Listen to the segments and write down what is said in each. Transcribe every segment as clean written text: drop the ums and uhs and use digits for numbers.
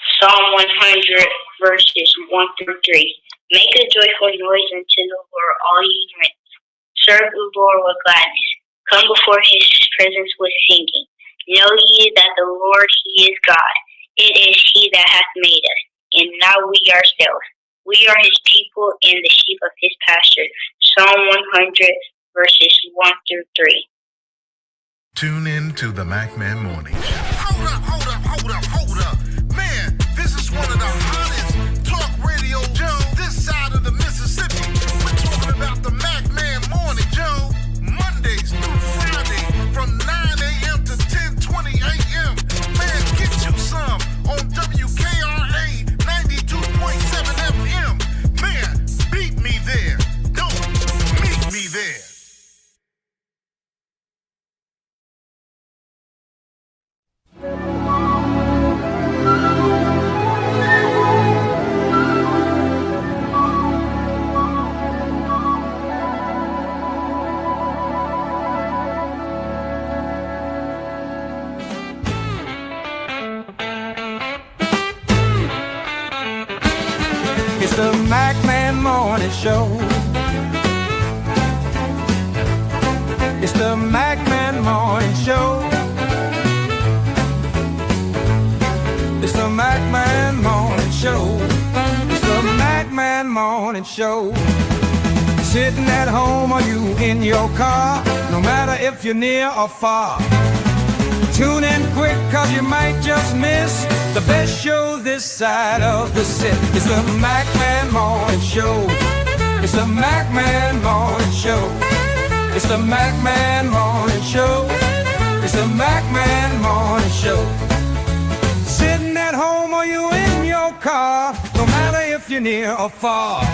Psalm 100, verses 1 through 3. Make a joyful noise unto the Lord, all ye lands. Serve the Lord with gladness. Come before his presence with singing. Know ye that the Lord, he is God. It is he that hath made us, and not we ourselves. We are his people and the sheep of his pasture. Psalm 100, verses 1 through 3. Tune in to the MacMan Morning Show. Hold up. Man, this is one of the hottest talk radio shows this side of the Mississippi. We're talking about the MacMan Morning Show, Mondays through Friday from 9 a.m. to 10:20 a.m. Man, get you some on WKRA 92.7 FM. Man, beat me there. Don't meet me there. It's the MacMan Morning Show. It's the MacMan Morning Show. It's the MacMan Morning Show. It's the MacMan Morning Show. Sitting at home or you in your car, no matter if you're near or far. Tune in quick, cause you might just miss the best show this side of the city. It's the MacMan Morning Show. It's the MacMan Morning Show. It's the MacMan Morning Show. It's the MacMan Morning Show. Sitting at home or you in your car, no matter if you're near or far.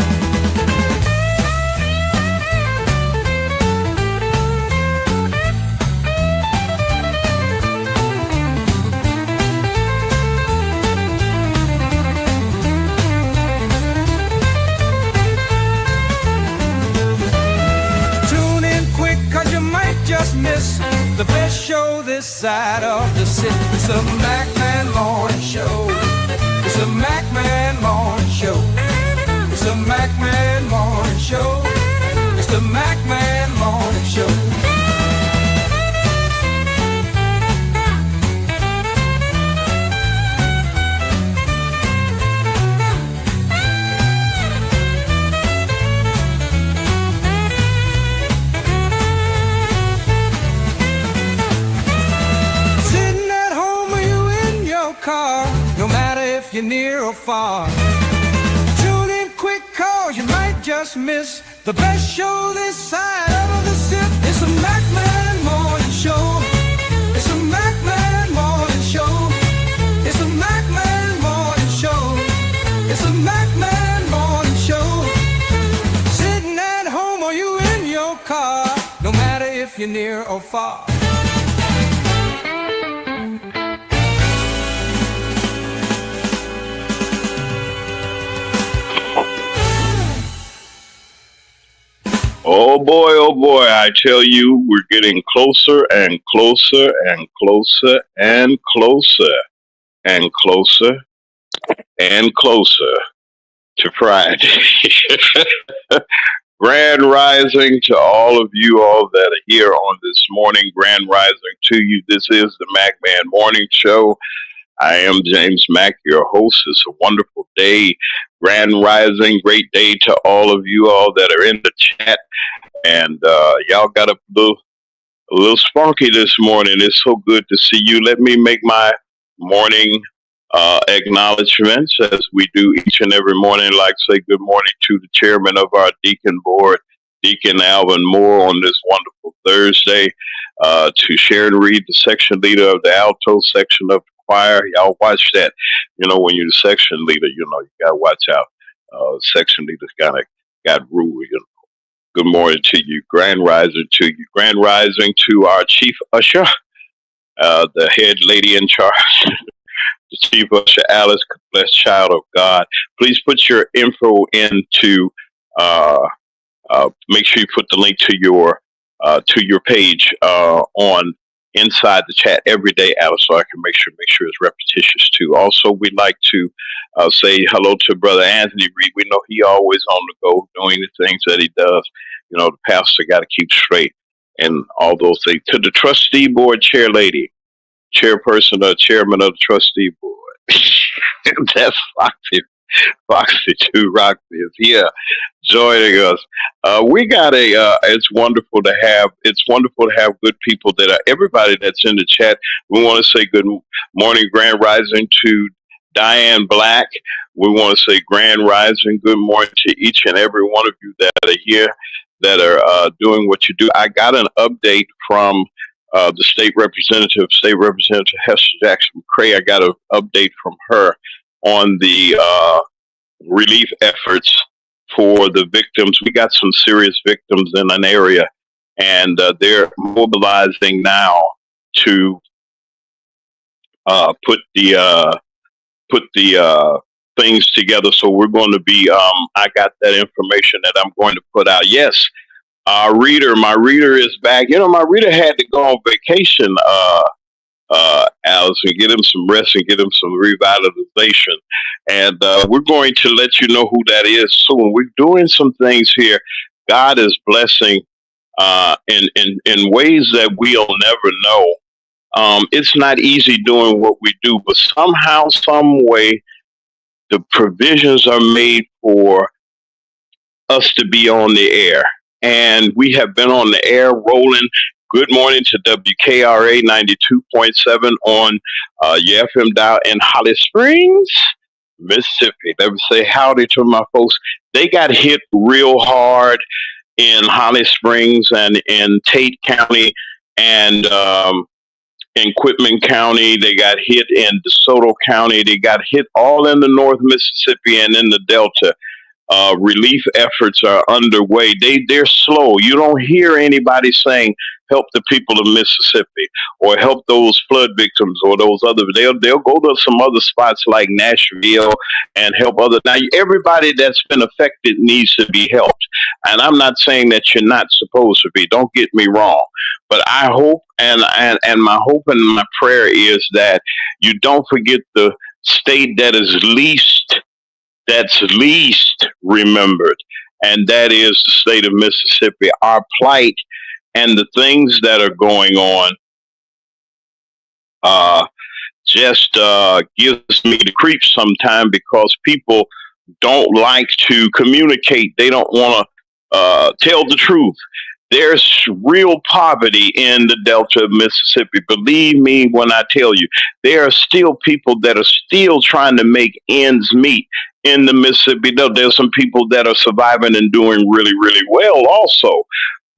Just miss the best show this side of the city. It's the MacMan Morning Show. It's the MacMan Morning Show. It's the MacMan Morning Show. It's the MacMan Morning Show. No matter if you're near or far, tune in quick, cause you might just miss the best show this side of the city. It's the MacMan Morning Show. It's the MacMan Morning Show. It's the MacMan Morning Show. It's the MacMan Morning Show. Sitting at home or you in your car, no matter if you're near or far. Oh boy, I tell you, we're getting closer and closer and closer and closer and closer and closer to Friday. Grand rising to all of you all that are here on this morning. Grand rising to you. This is the MacMan Morning Show. I am James Mack, your host. It's a wonderful day. Grand rising, great day to all of you all that are in the chat. And y'all got a little spunky this morning. It's so good to see you. Let me make my morning acknowledgments as we do each and every morning. Like say good morning to the chairman of our deacon board, Deacon Alvin Moore, on this wonderful Thursday. To Sharon Reed, the section leader of the alto section of the choir. Y'all watch that. You know, when you're the section leader, you know, you got to watch out. Section leaders kind of got rule, you know. Good morning to you. Grand rising to you. Grand rising to our chief usher, the head lady in charge, the chief usher, Alice, blessed child of God. Please put your info into, make sure you put the link to your page on inside the chat every day, Alice, so I can make sure it's repetitious too. Also, we'd like to say hello to Brother Anthony Reed. We know he always on the go doing the things that he does. You know, the pastor got to keep straight and all those things. To the trustee board chair lady, chairperson or chairman of the trustee board. That's Foxy. Foxy too. Roxy is here joining us. We got it's wonderful to have good people that are everybody that's in the chat. We want to say good morning, grand rising to Diane Black. We want to say grand rising, good morning to each and every one of you that are here, that are doing what you do. I got an update from the State Representative Hester Jackson McCray. I got an update from her on the relief efforts for the victims. We got some serious victims in an area, and they're mobilizing now to put the things together. So we're going to be. I got that information that I'm going to put out. Yes, my reader is back. You know, my reader had to go on vacation. Alice, and get him some rest and get him some revitalization. And we're going to let you know who that is soon. We're doing some things here. God is blessing in ways that we'll never know. It's not easy doing what we do, but somehow, some way, the provisions are made for us to be on the air. And we have been on the air rolling. Good morning to WKRA 92.7 on your FM dial in Holly Springs, Mississippi. Let me say howdy to my folks. They got hit real hard in Holly Springs and in Tate County and in Quitman County. They got hit in DeSoto County. They got hit all in the North Mississippi and in the Delta. Relief efforts are underway. They're slow. You don't hear anybody saying, help the people of Mississippi or help those flood victims or those other. They'll go to some other spots like Nashville and help other. Now, everybody that's been affected needs to be helped. And I'm not saying that you're not supposed to be. Don't get me wrong. But I hope and my hope and my prayer is that you don't forget the state that's least remembered, and that is the state of Mississippi. Our plight and the things that are going on just gives me the creeps sometimes because people don't like to communicate. They don't want to tell the truth. There's real poverty in the Delta of Mississippi. Believe me when I tell you, there are still people that are still trying to make ends meet in the Mississippi Delta. There's some people that are surviving and doing really, really well also.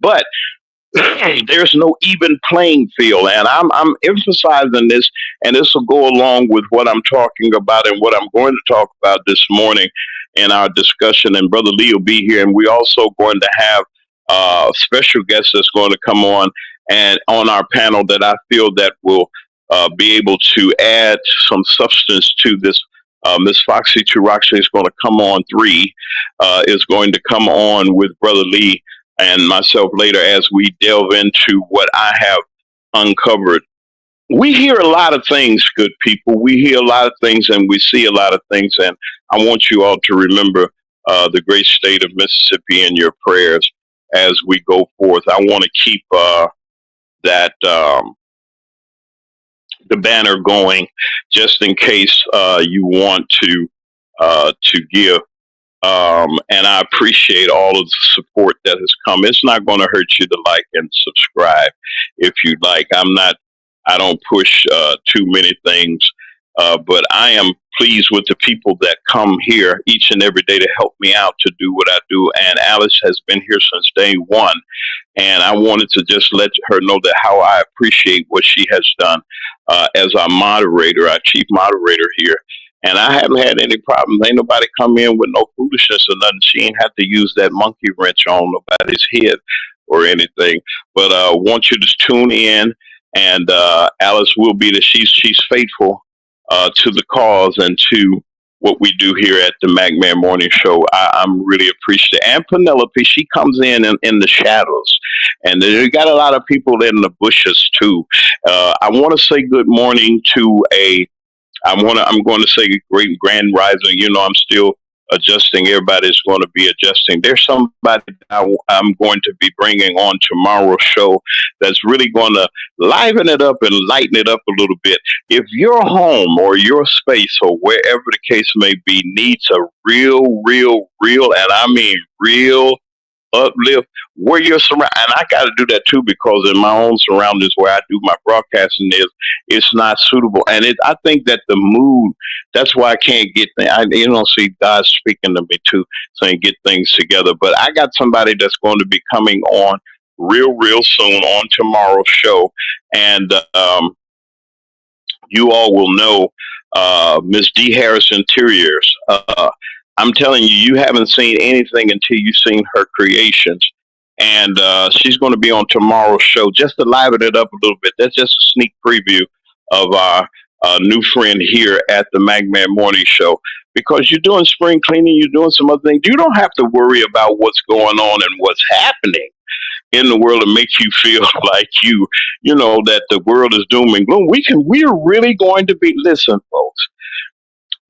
But there's no even playing field. And I'm emphasizing this, and this will go along with what I'm talking about and what I'm going to talk about this morning in our discussion. And Brother Lee will be here. And we're also going to have special guest that's going to come on and on our panel that I feel that will be able to add some substance to this. Miss Foxy Chiraksha is going to come on 3, is going to come on with Brother Lee and myself later as we delve into what I have uncovered. We hear a lot of things, good people. We hear a lot of things and we see a lot of things. And I want you all to remember the great state of Mississippi in your prayers as we go forth. I want to keep the banner going just in case you want to give. And I appreciate all of the support that has come. It's not going to hurt you to like and subscribe if you'd like. I don't push too many things, but I am pleased with the people that come here each and every day to help me out to do what I do. And Alice has been here since day one. And I wanted to just let her know that how I appreciate what she has done as our moderator, our chief moderator here. And I haven't had any problems. Ain't nobody come in with no foolishness or nothing. She ain't have to use that monkey wrench on nobody's head or anything. But I want you to tune in. And Alice will be she's faithful to the cause and to what we do here at the MacMan Morning Show. I'm really appreciative. And Penelope, she comes in the shadows, and you got a lot of people in the bushes too. I want to say good morning to I'm going to say great grand rising. You know, I'm still adjusting. Everybody's going to be adjusting. There's somebody I'm going to be bringing on tomorrow's show that's really going to liven it up and lighten it up a little bit. If your home or your space or wherever the case may be needs a real, and I mean real uplift where you're surrounded, and I got to do that too, because in my own surroundings where I do my broadcasting it's not suitable. And I think that the mood, that's why I can't get see God speaking to me too, saying get things together. But I got somebody that's going to be coming on real soon on tomorrow's show, and you all will know Miss D Harris Interiors. I'm telling you, you haven't seen anything until you've seen her creations. And she's going to be on tomorrow's show just to liven it up a little bit. That's just a sneak preview of our new friend here at the MacMan Morning Show. Because you're doing spring cleaning, you're doing some other things. You don't have to worry about what's going on and what's happening in the world to make you feel like you know that the world is doom and gloom. We're really going to be, listen, folks,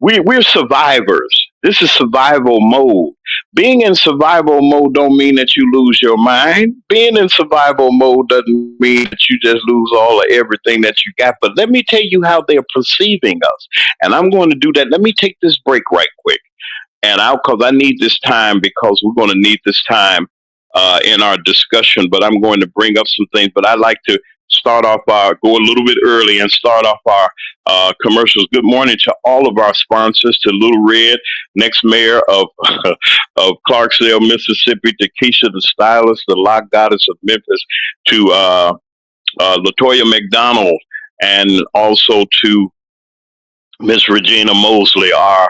we're survivors. This is survival mode. Being in survival mode don't mean that you lose your mind. Being in survival mode doesn't mean that you just lose all of everything that you got. But let me tell you how they're perceiving us. And I'm going to do that. Let me take this break right quick. And because I need this time, because we're going to need this time in our discussion. But I'm going to bring up some things. But I'd like to start off go a little bit early and start off our commercials. Good morning to all of our sponsors, to Little Red, next mayor of Clarksdale, Mississippi, to Keisha the stylist, the lock goddess of Memphis, to Latoya McDonald, and also to Miss Regina Mosley, our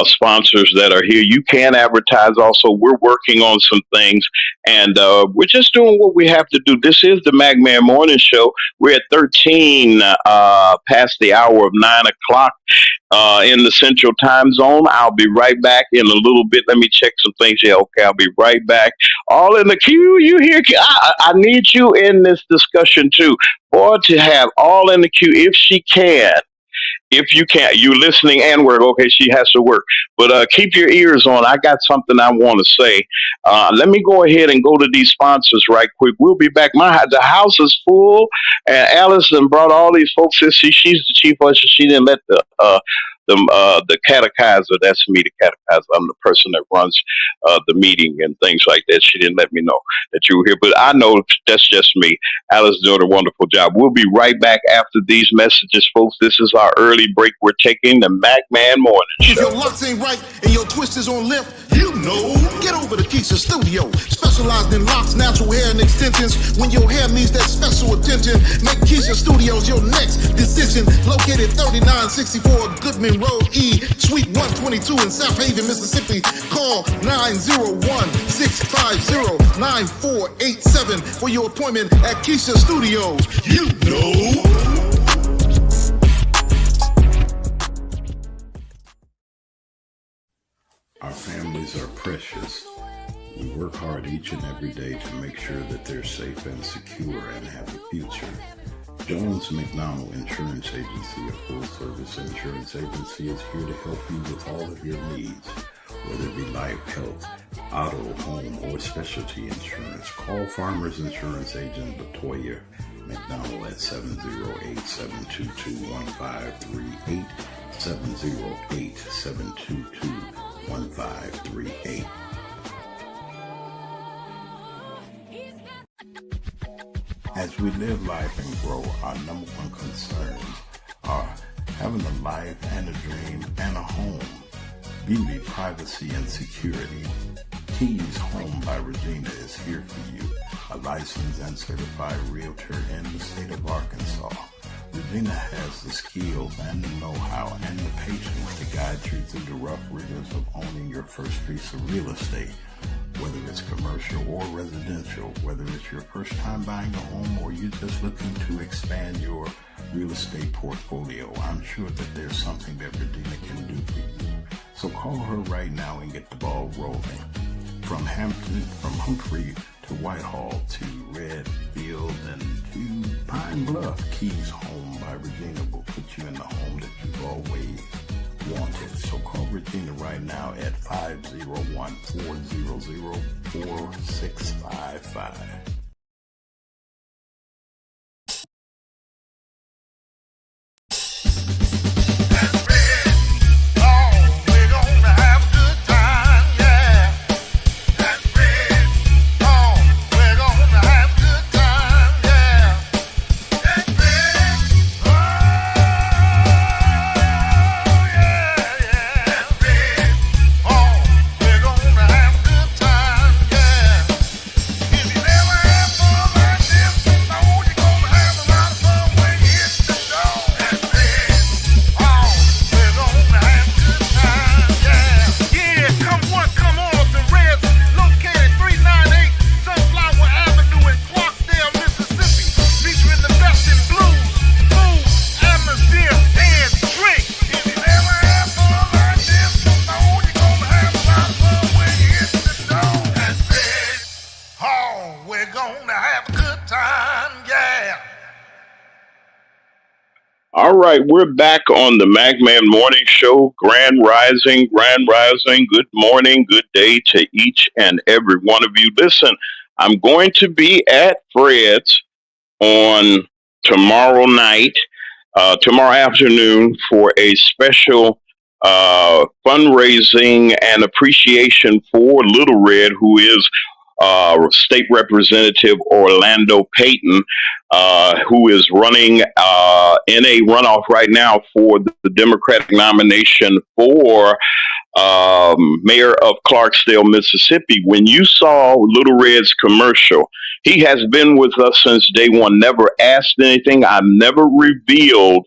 sponsors that are here. You can advertise also. We're working on some things, and we're just doing what we have to do. This is the MacMan Morning Show. We're at 13 past the hour of 9 o'clock in the Central Time Zone. I'll be right back in a little bit. Let me check some things here. Okay, I'll be right back. All in the queue. You hear? I need you in this discussion too. Or to have all in the queue if she can. If you can't, you listening and work. Okay, she has to work. But keep your ears on. I got something I want to say. Let me go ahead and go to these sponsors right quick. We'll be back. The house is full, and Allison brought all these folks in. See, she's the chief usher. She didn't let the catechizer, that's me, the catechizer. I'm the person that runs the meeting and things like that. She didn't let me know that you were here, but I know that's just me. Alice doing a wonderful job. We'll be right back after these messages, folks. This is our early break. We're taking the MacMan Morning Show. If your locks ain't right and your twist is on limp, you know, get over to Keisha Studio. Specialized in locks, natural hair, and extensions. When your hair needs that special attention, make Keisha Studios your next decision. Located 3964 Goodman Road E, Suite 122 in South Haven, Mississippi. Call 901-650-9487 for your appointment at Keisha Studios. You know. Our families are precious. We work hard each and every day to make sure that they're safe and secure and have a future. Jones McDonald Insurance Agency, a full-service insurance agency, is here to help you with all of your needs, whether it be life, health, auto, home, or specialty insurance. Call Farmers Insurance Agent Latoya McDonald at 708-722-1538, 708-722-1538. As we live life and grow, our number one concerns are having a life and a dream and a home, beauty, privacy, and security. Keys Home by Regina is here for you, a licensed and certified realtor in the state of Arkansas. Regina has the skills and the know-how and the patience to guide you through the rough rigors of owning your first piece of real estate. Whether it's commercial or residential, whether it's your first time buying a home or you're just looking to expand your real estate portfolio, I'm sure that there's something that Regina can do for you. So call her right now and get the ball rolling. From Humphrey to Whitehall to Redfield and to Pine Bluff, Keys Home by Regina will put you in the home that you've always wanted. So call Regina right now at 501-400-4655. All right, we're back on the MacMan Morning Show. Grand Rising, Grand Rising. Good morning, good day to each and every one of you. Listen, I'm going to be at Fred's on tomorrow night, tomorrow afternoon for a special fundraising and appreciation for Little Red, who is State Representative Orlando Payton, who is running in a runoff right now for the Democratic nomination for mayor of Clarksdale, Mississippi. When you saw Little Red's commercial, he has been with us since day one, never asked anything. I've never revealed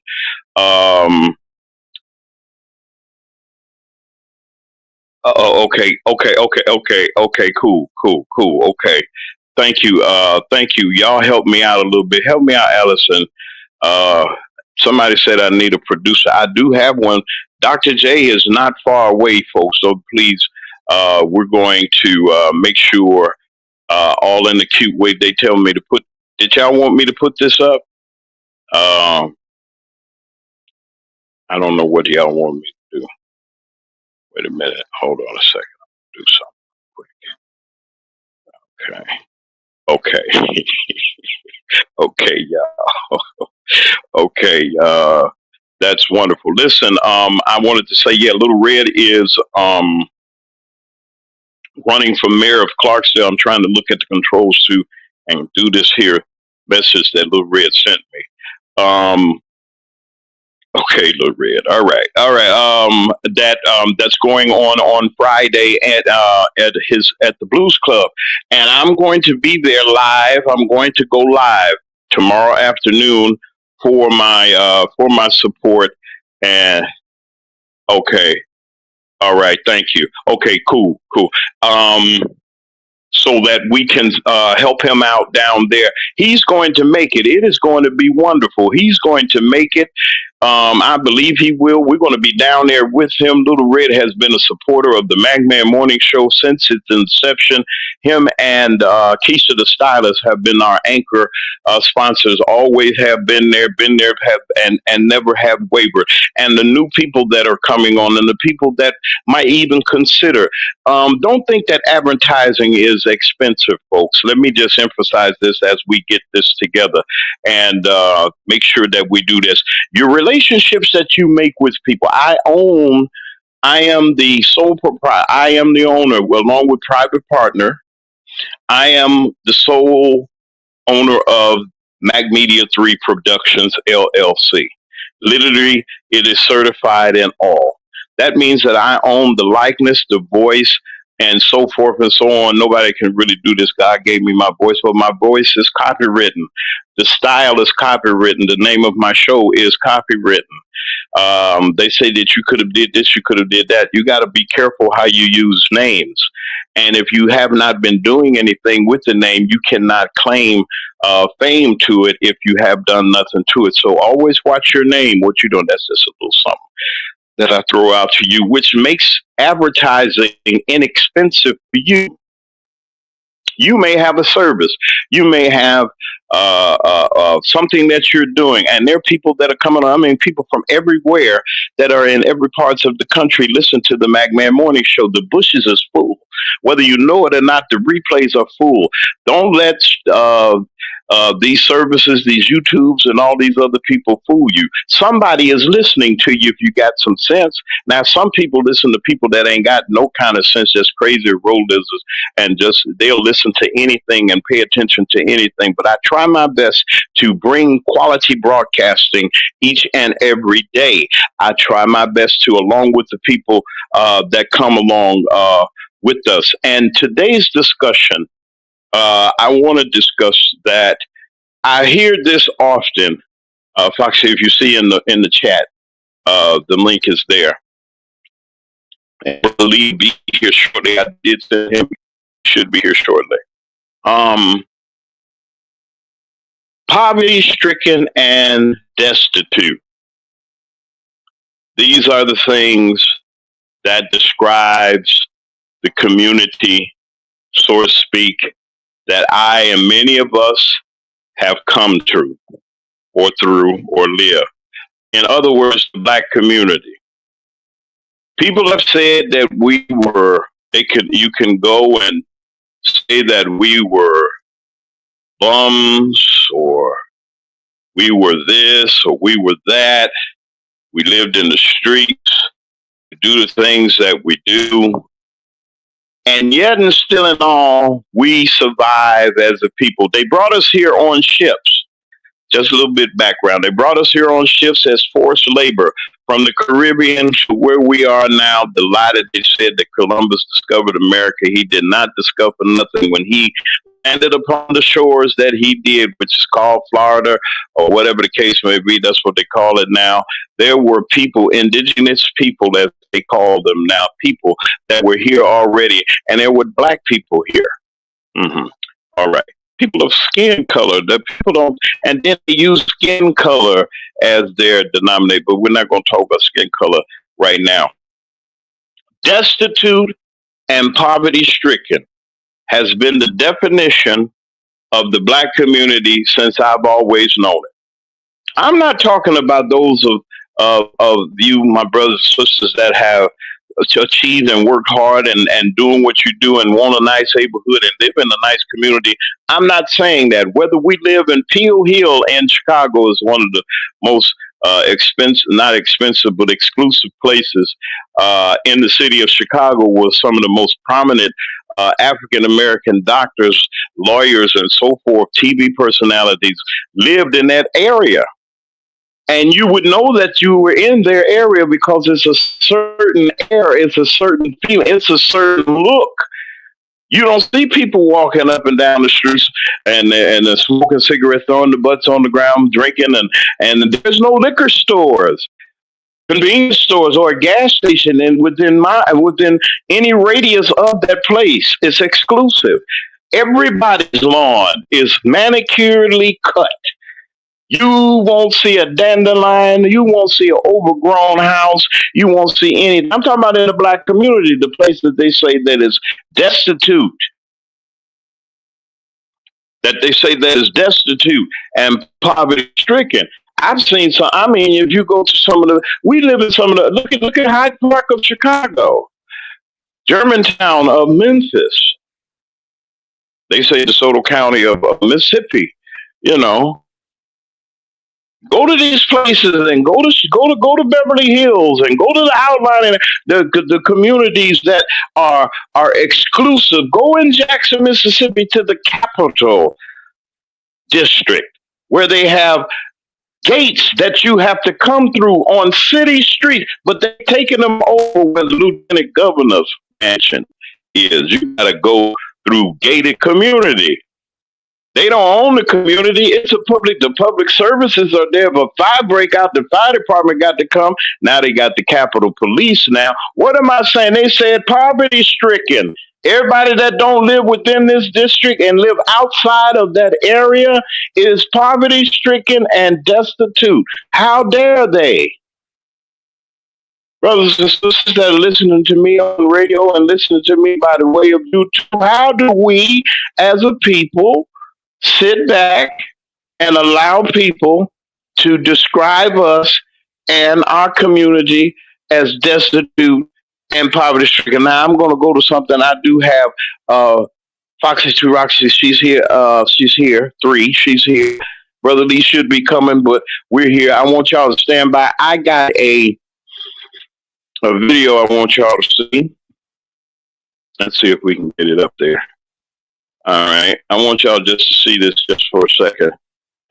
okay, cool, okay. Thank you. Y'all help me out a little bit. Help me out, Allison. Somebody said I need a producer. I do have one. Dr. J is not far away, folks, so please, we're going to make sure all in the cute way they tell me to put. Did y'all want me to put this up? I don't know what y'all want me to do. Wait a minute. Hold on a second. I'll do something quick. Okay. Okay, y'all. Okay. That's wonderful. Listen, I wanted to say, yeah, Little Red is running for mayor of Clarksdale. I'm trying to look at the controls too and do this here message that Little Red sent me. Okay, Little Red. All right. That's going on Friday at the Blues Club, and I'm going to be there live. I'm going to go live tomorrow afternoon for my support. And okay, all right. Thank you. Okay, cool. So that we can help him out down there. He's going to make it. It is going to be wonderful. He's going to make it. I believe he will. We're going to be down there with him. Little Red has been a supporter of the MacMan Morning Show since its inception. Him and Keisha the Stylist have been our anchor sponsors. Always have been there, and never have wavered. And the new people that are coming on, and the people that might even consider. Don't think that advertising is expensive, folks. Let me just emphasize this as we get this together and make sure that we do this. Your relationships that you make with people. I am the sole proprietor. I am the owner, along with private partner. I am the sole owner of Mac Media 3 Productions, LLC. Literally, it is certified in all. That means that I own the likeness, the voice, and so forth and so on. Nobody can really do this. God gave me my voice, but my voice is copywritten. The style is copywritten. The name of my show is copywritten. They say that you could have did this, you could have did that. You got to be careful how you use names. And if you have not been doing anything with the name, you cannot claim fame to it if you have done nothing to it. So always watch your name, what you're doing. That's just a little something. that I throw out to you, which makes advertising inexpensive for you. You may have a service. You may have something that you're doing, and there are people that are coming on. I mean, people from everywhere that are in every parts of the country listen to the MacMahon Morning Show. The bushes is full, whether you know it or not. The replays are full. Don't let these services, these YouTubes, and all these other people fool you. Somebody is listening to you if you got some sense. Now, some people listen to people that ain't got no kind of sense, just crazy roll lizards, and just they'll listen to anything and pay attention to anything. But I try my best to bring quality broadcasting each and every day. I try my best to, along with the people that come along with us. And today's discussion, I want to discuss that. I hear this often. Foxy, if you see in the chat, the link is there. And I believe be here shortly. I did send him. Should be here shortly. Poverty-stricken and destitute. These are the things that describes the community, so to speak, that I and many of us have come through or live. In other words, the black community. People have said that you can go and say that we were bums, or we were this, or we were that. We lived in the streets, do the things that we do. And yet and still in all, we survive as a people. They brought us here on ships. Just a little bit background. They brought us here on ships as forced labor from the Caribbean to where we are now. The lie that they said that Columbus discovered America. He did not discover nothing when he landed upon the shores that he did, which is called Florida, or whatever the case may be. That's what they call it now. There were people, indigenous people, as they call them now, people that were here already, and there were black people here. All right. People of skin color, that people don't, and then they use skin color as their denominator, but we're not going to talk about skin color right now. Destitute and poverty-stricken has been the definition of the black community since I've always known it. I'm not talking about those of you, my brothers and sisters, that have achieved and worked hard and doing what you do and want a nice neighborhood and live in a nice community. I'm not saying that. Whether we live in Peel Hill in Chicago is one of the most not expensive, but exclusive places in the city of Chicago, where some of the most prominent African-American doctors, lawyers, and so forth, TV personalities lived in that area. And you would know that you were in their area because it's a certain air, it's a certain feel, it's a certain look. You don't see people walking up and down the streets and smoking cigarettes, throwing the butts on the ground, drinking, and there's no liquor stores, convenience stores, or a gas station within any radius of that place. It's exclusive. Everybody's lawn is manicuredly cut. You won't see a dandelion. You won't see an overgrown house. You won't see anything. I'm talking about in the black community, the place that they say that is destitute. That they say that is destitute and poverty-stricken. I've seen some. I mean, if you go to we live in some of the. Look at Hyde Park of Chicago, Germantown of Memphis. They say DeSoto County of Mississippi. You know. Go to these places and go to Beverly Hills and go to the outlying the communities that are exclusive. Go in Jackson, Mississippi, to the Capital District, where they have gates that you have to come through on city street, but they're taking them over where the lieutenant governor's mansion is. You got to go through gated community. They don't own the community. It's the public services are there. But fire breakout, the fire department got to come. Now they got the Capitol Police now. What am I saying? They said poverty-stricken. Everybody that don't live within this district and live outside of that area is poverty-stricken and destitute. How dare they? brothers and sisters that are listening to me on the radio and listening to me by the way of YouTube, how do we as a people sit back and allow people to describe us and our community as destitute and poverty stricken? Now, I'm going to go to something I do have. Foxy to Roxy, she's here. She's here. Three, she's here. Brother Lee should be coming, but we're here. I want y'all to stand by. I got a video I want y'all to see. Let's see if we can get it up there. All right. I want y'all just to see this just for a second,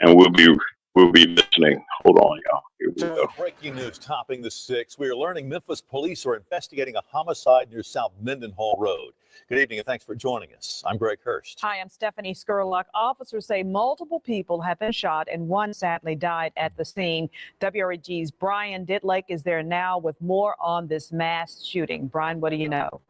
and we'll be listening. Hold on, y'all. Here we go. Breaking news topping the 6. We are learning Memphis police are investigating a homicide near South Mendenhall Road. Good evening and thanks for joining us. I'm Greg Hurst. Hi, I'm Stephanie Skurlock. Officers say multiple people have been shot and one sadly died at the scene. WREG's Brian Ditlake is there now with more on this mass shooting. Brian, what do you know?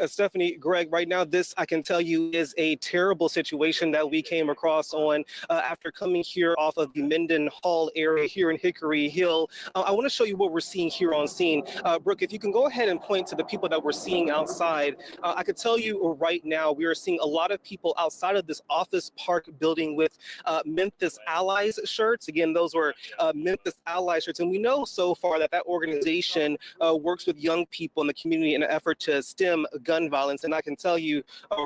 Stephanie, Greg, right now, this, I can tell you, is a terrible situation that we came across on after coming here off of the Mendenhall area here in Hickory Hill. I want to show you what we're seeing here on scene. Brooke, if you can go ahead and point to the people that we're seeing outside. I could tell you right now, we are seeing a lot of people outside of this office park building with Memphis Allies shirts. Again, those were Memphis Allies shirts. And we know so far that that organization works with young people in the community in an effort to stem gun violence. And I can tell you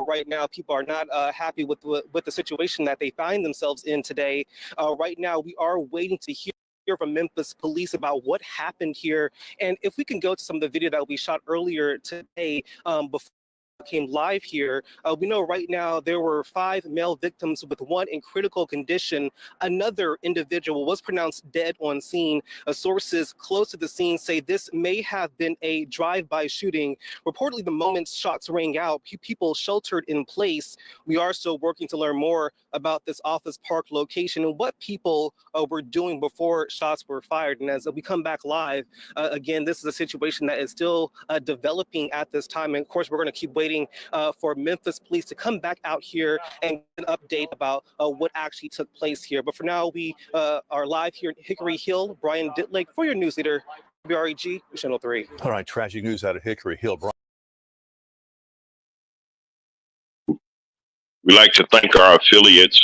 right now, people are not happy with the situation that they find themselves in today. Right now, we are waiting to hear from Memphis police about what happened here. And if we can go to some of the video that we shot earlier today before came live here, we know right now there were 5 male victims with one in critical condition. Another individual was pronounced dead on scene. Sources close to the scene say this may have been a drive-by shooting. Reportedly, the moment shots rang out, people sheltered in place. We are still working to learn more about this office park location and what people were doing before shots were fired. And as we come back live, again, this is a situation that is still developing at this time. And of course, we're going to keep waiting for Memphis police to come back out here and an update about what actually took place here. But for now, we are live here in Hickory Hill. Brian Ditlake for your news leader, WREG, Channel 3. All right, tragic news out of Hickory Hill. We like to thank our affiliates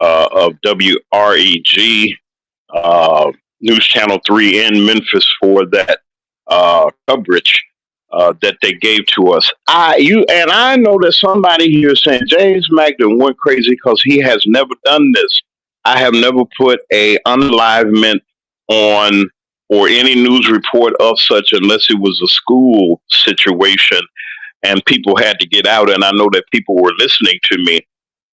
of WREG, News Channel 3 in Memphis for that coverage that they gave to us. I know that somebody here is saying James Magdon went crazy because he has never done this. I have never put a unalivement on or any news report of such unless it was a school situation and people had to get out, and I know that people were listening to me.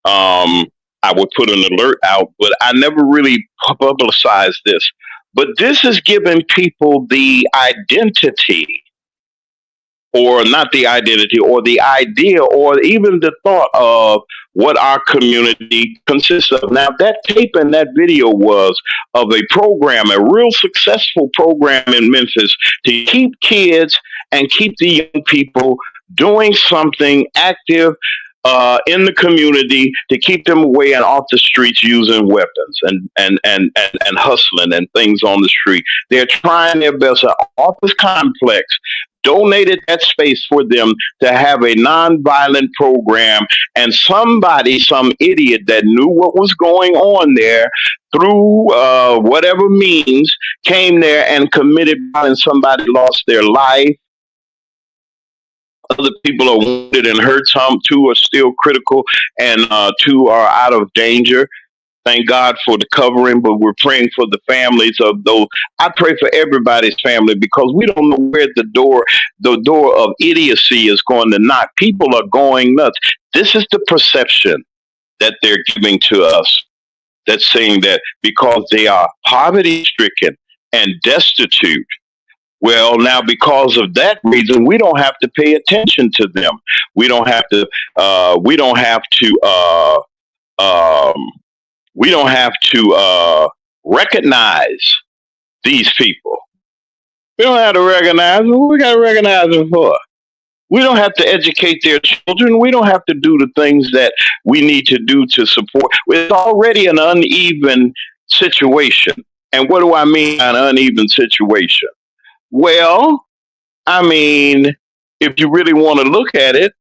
I would put an alert out, but I never really publicized this. But this is giving people the identity, or not the identity, or the idea, or even the thought of what our community consists of. Now, that tape and that video was of a program, a real successful program in Memphis to keep kids and keep the young people doing something active in the community to keep them away and off the streets using weapons and hustling and things on the street. They're trying their best. An office complex donated that space for them to have a nonviolent program, and somebody, some idiot that knew what was going on there through whatever means, came there and committed violence. Somebody lost their life. Other people are wounded and hurt. Some, 2 are still critical, and 2 are out of danger. Thank God for the covering, but we're praying for the families of those. I pray for everybody's family because we don't know where the door of idiocy is going to knock. People are going nuts. This is the perception that they're giving to us. That's saying that because they are poverty-stricken and destitute, well, now because of that reason, we don't have to pay attention to them. We don't have to. We don't have to recognize these people. We don't have to recognize them. What we got to recognize them for? We don't have to educate their children. We don't have to do the things that we need to do to support. It's already an uneven situation. And what do I mean by an uneven situation? Well, I mean, if you really want to look at it,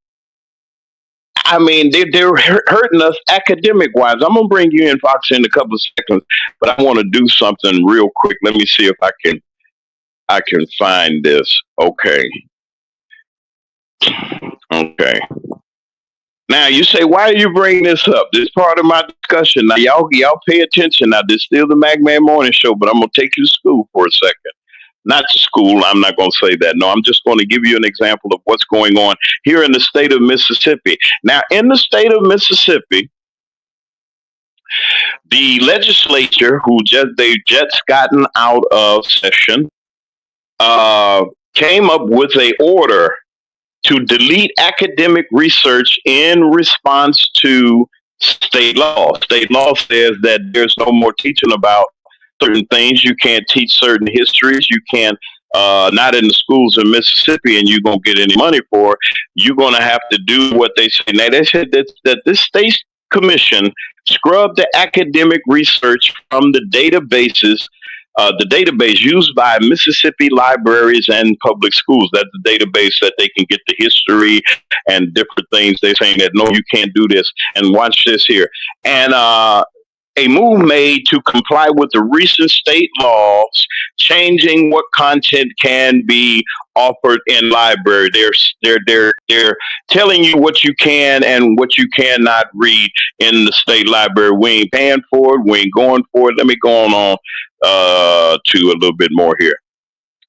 I mean, they're hurting us academic wise. I'm gonna bring you in, Fox, in a couple of seconds, but I want to do something real quick. Let me see if I can find this. Okay. Okay. Now you say, why are you bringing this up? This is part of my discussion. Now y'all pay attention. Now this is still the MacMan Morning Show, but I'm gonna take you to school for a second. Not to school. I'm not going to say that. No, I'm just going to give you an example of what's going on here in the state of Mississippi. Now, in the state of Mississippi, the legislature, they just gotten out of session, came up with an order to delete academic research in response to state law. State law says that there's no more teaching about certain things. You can't teach certain histories. You can't, not in the schools in Mississippi, and you're going to get any money for it. You're going to have to do what they say. Now, they said that this state commission scrubbed the academic research from the databases, the database used by Mississippi libraries and public schools. That's the database that they can get the history and different things. They're saying that, no, you can't do this. And watch this here. And, a move made to comply with the recent state laws, changing what content can be offered in library. They're telling you what you can and what you cannot read in the state library. We ain't paying for it. We ain't going for it. Let me go on to a little bit more here.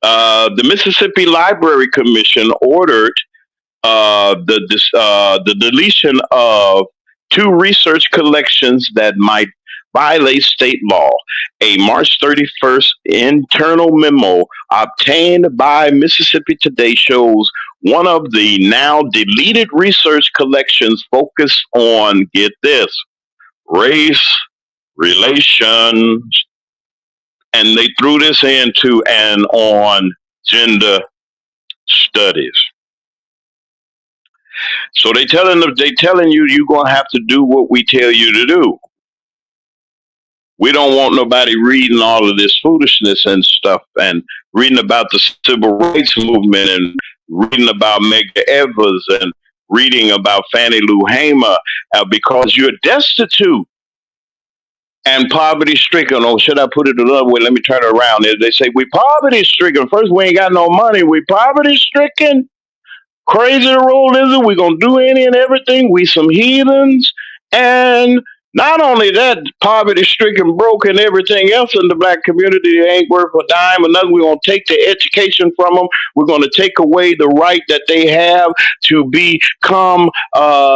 The Mississippi Library Commission ordered the deletion of 2 research collections that might violate state law. A March 31st internal memo obtained by Mississippi Today shows one of the now deleted research collections focused on, get this, race relations, and they threw this into and on gender studies. So they telling you you're gonna have to do what we tell you to do. We don't want nobody reading all of this foolishness and stuff and reading about the civil rights movement and reading about Medgar Evers and reading about Fannie Lou Hamer because you're destitute and poverty-stricken. Or should I put it another way? Let me turn it around. They say we poverty-stricken. First, we ain't got no money. We poverty-stricken. Crazy the rule is it. We gonna do any and everything. We some heathens. And not only that, poverty-stricken, broke, and everything else in the black community ain't worth a dime or nothing. We're going to take the education from them. We're going to take away the right that they have to become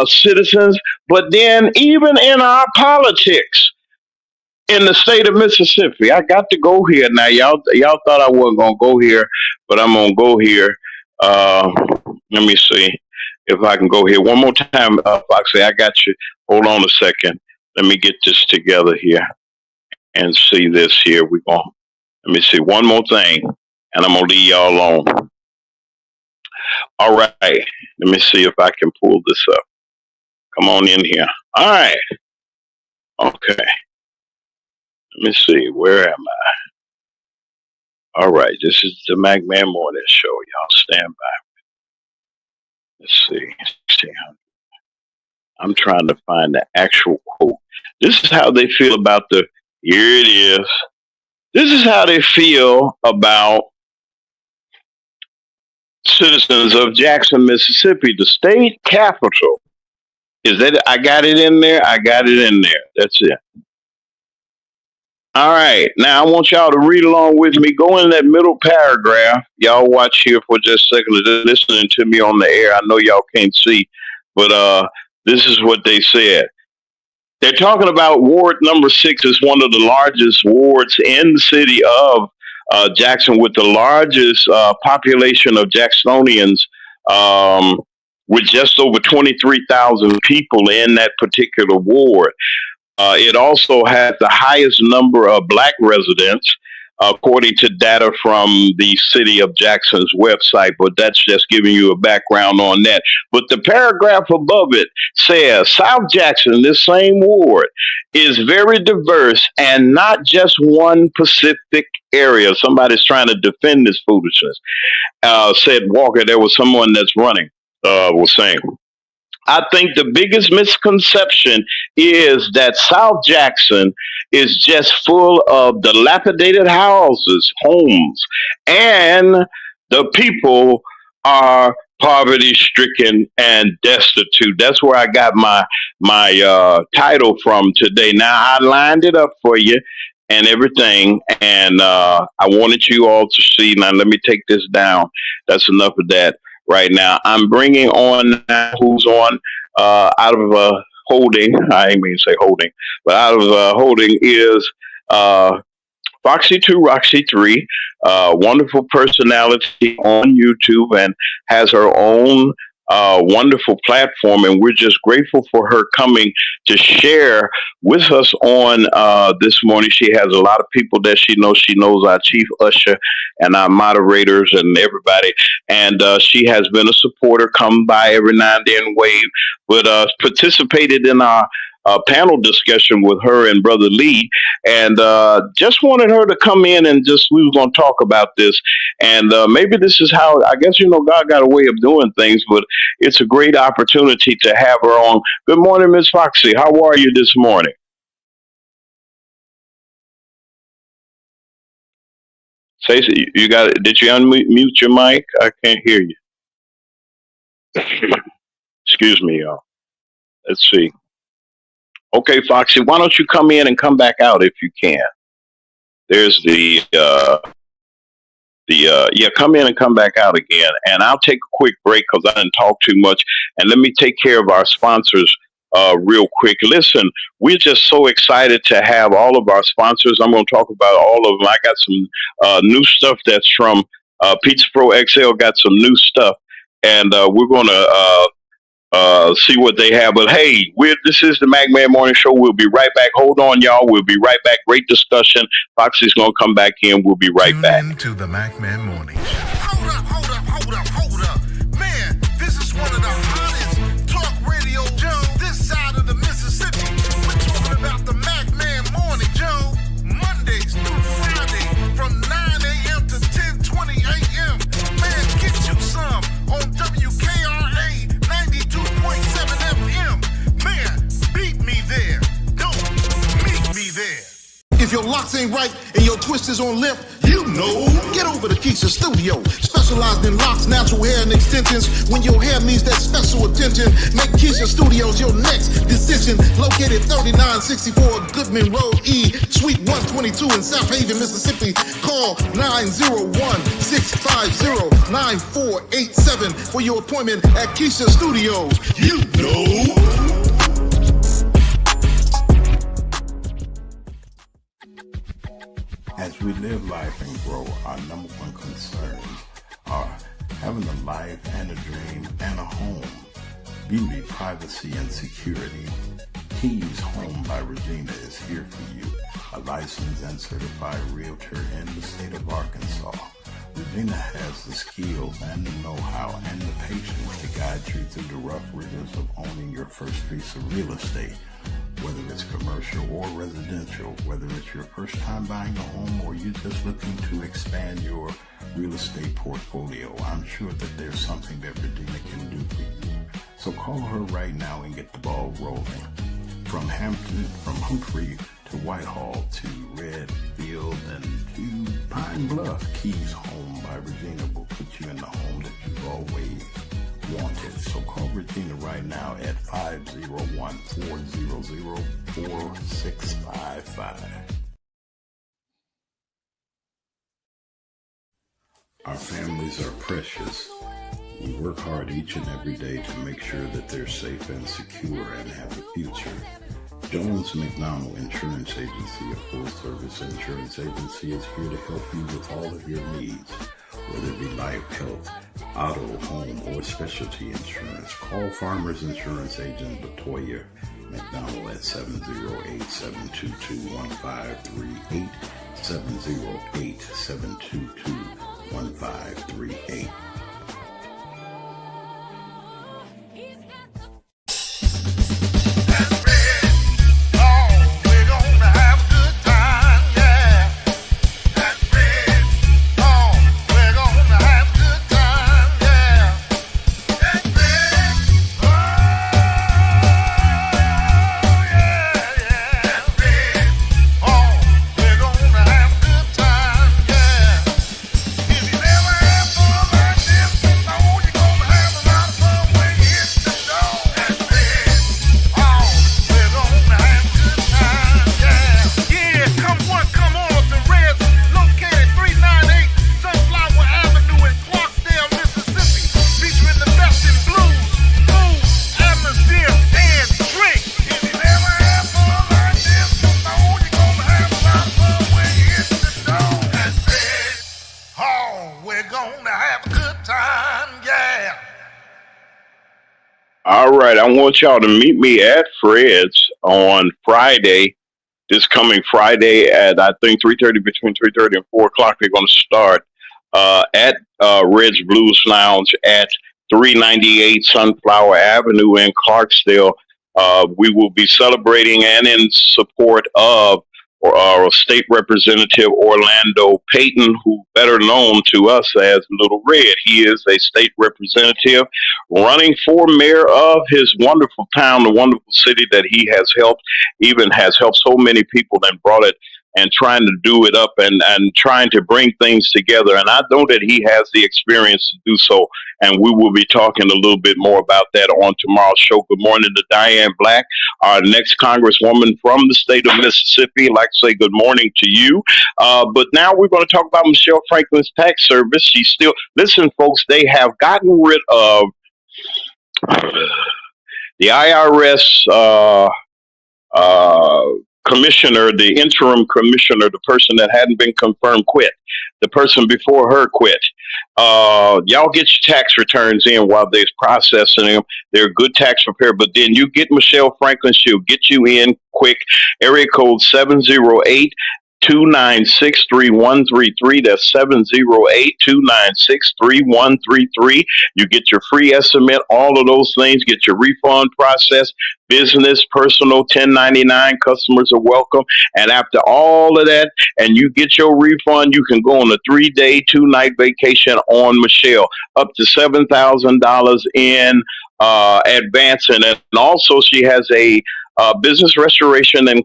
citizens. But then even in our politics in the state of Mississippi, I got to go here. Now, y'all thought I wasn't going to go here, but I'm going to go here. Let me see if I can go here. One more time, Foxy, I got you. Hold on a second. Let me get this together here and see this here. Let me see one more thing, and I'm going to leave y'all alone. All right. Let me see if I can pull this up. Come on in here. All right. Okay. Let me see. Where am I? All right. This is the MacMan Morning Show. Y'all stand by. Let's see. I'm trying to find the actual quote. This is how they feel about here it is. This is how they feel about citizens of Jackson, Mississippi, the state capital. Is that, I got it in there? I got it in there. That's it. All right. Now I want y'all to read along with me. Go in that middle paragraph. Y'all watch here for just a second. They're listening to me on the air. I know y'all can't see, but this is what they said. They're talking about Ward number 6 is one of the largest wards in the city of Jackson, with the largest population of Jacksonians, with just over 23,000 people in that particular ward. It also has the highest number of black residents. according to data from the City of Jackson's website, but that's just giving you a background on that. But the paragraph above it says South Jackson, this same ward, is very diverse and not just one specific area. Somebody's trying to defend this foolishness. Said Walker, there was someone that's running, was saying. I think the biggest misconception is that South Jackson is just full of dilapidated houses, homes, and the people are poverty-stricken and destitute. That's where I got my title from today. Now, I lined it up for you and everything, and I wanted you all to see. Now, let me take this down. That's enough of that. Right now, I'm bringing on who's on out of holding. I ain't mean to say holding, but out of holding is Foxy 2, Roxy 3, wonderful personality on YouTube and has her own wonderful platform. And we're just grateful for her coming to share with us on this morning. She has a lot of people that she knows. She knows our chief usher and our moderators and everybody. And she has been a supporter, come by every now and then, wave, but participated in our panel discussion with her and Brother Lee, and just wanted her to come in and we were going to talk about this. And maybe this is how, I guess, God got a way of doing things, but it's a great opportunity to have her on. Good morning, Miss Foxy. How are you this morning? Stacey, did you unmute your mic? I can't hear you. Excuse me, y'all. Let's see. Okay, Foxy, why don't you come in and come back out if you can? There's come in and come back out again. And I'll take a quick break because I didn't talk too much. And let me take care of our sponsors real quick. Listen, we're just so excited to have all of our sponsors. I'm going to talk about all of them. I got some new stuff that's from Pizza Pro XL, got some new stuff. And we're going to see what they have. But hey, this is the MacMan Morning Show. We'll be right back. Hold on, y'all. We'll be right back. Great discussion. Foxy's going to come back in. We'll be right back. Tune in to the MacMan Morning Show. Hold up. Man, this is one of the hottest talk radio shows this side of the Mississippi. We're talking about the MacMan Morning Show, Mondays through Friday from 9 a.m. to 10:20 a.m. Man, get you some on WKRA 92.7 FM. Man, beat me there. Don't meet me there. If your locks ain't right and your twist is on limp, get over to Keisha Studio. Specialized in locks, natural hair, and extensions. When your hair needs that special attention, make Keisha Studios your next decision. Located 3964 Goodman Road E, Suite 122 in South Haven, Mississippi. Call 901-650-9487 for your appointment at Keisha Studios. As we live life and grow, our number one concerns are having a life and a dream and a home, beauty, privacy, and security. Keys Home by Regina is here for you, a licensed and certified realtor in the state of Arkansas. Regina has the skills and the know-how and the patience to guide you through the rough rigors of owning your first piece of real estate. Whether it's commercial or residential, whether it's your first time buying a home or you're just looking to expand your real estate portfolio, I'm sure that there's something that Regina can do for you. So call her right now and get the ball rolling. From Humphrey to Whitehall to Redfield and to Pine Bluff, Keys Home by Regina will put you in the home that you've always wanted. So call Regina right now at 501-400-4655. Our families are precious. We work hard each and every day to make sure that they're safe and secure and have a future. Jones McDonald Insurance Agency, a full-service insurance agency, is here to help you with all of your needs, whether it be life, health, auto, home, or specialty insurance. Call Farmers Insurance Agent Latoya McDonald at 708-722-1538 708-722-1538. All right, I want y'all to meet me at Fred's on Friday, this coming Friday at I think 3:30, between 3:30 and 4 o'clock. They're going to start at Red's Blues Lounge at 398 Sunflower Avenue in Clarksdale. We will be celebrating and in support of State Representative Orlando Payton, who better known to us as Little Red. He is a state representative running for mayor of his wonderful town, the wonderful city that he has helped, even has helped so many people and brought it and trying to do it up and trying to bring things together. And I know that he has the experience to do so. And we will be talking a little bit more about that on tomorrow's show. Good morning to Diane Black, our next congresswoman from the state of Mississippi. I'd like to say good morning to you. But now we're going to talk about Michelle Franklin's tax service. She's still, listen, folks, they have gotten rid of the IRS commissioner, the interim commissioner, the person that hadn't been confirmed quit. The person before her quit. Y'all get your tax returns in while they're processing them. They're good tax preparer, but then you get Michelle Franklin. She'll get you in quick. Area code 708-296-3133. That's 708-296-3133. You get your free estimate, all of those things. Get your refund process. Business, personal, 1099 customers are welcome. And after all of that, and you get your refund, you can go on a 3-day, 2-night vacation on Michelle, up to $7,000 in advance. And also she has a business restoration and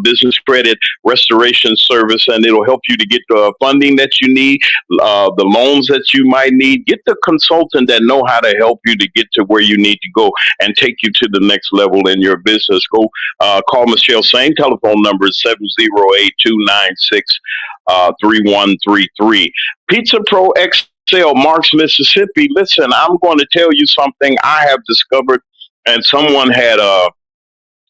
business credit restoration service, and it'll help you to get the funding that you need, the loans that you might need. Get the consultant that know how to help you to get to where you need to go and take you to the next level in your business. Go call Michelle. Same telephone number is 708-296-3133. Pizza Pro XL, Marks, Mississippi. Listen, I'm going to tell you something I have discovered, and someone had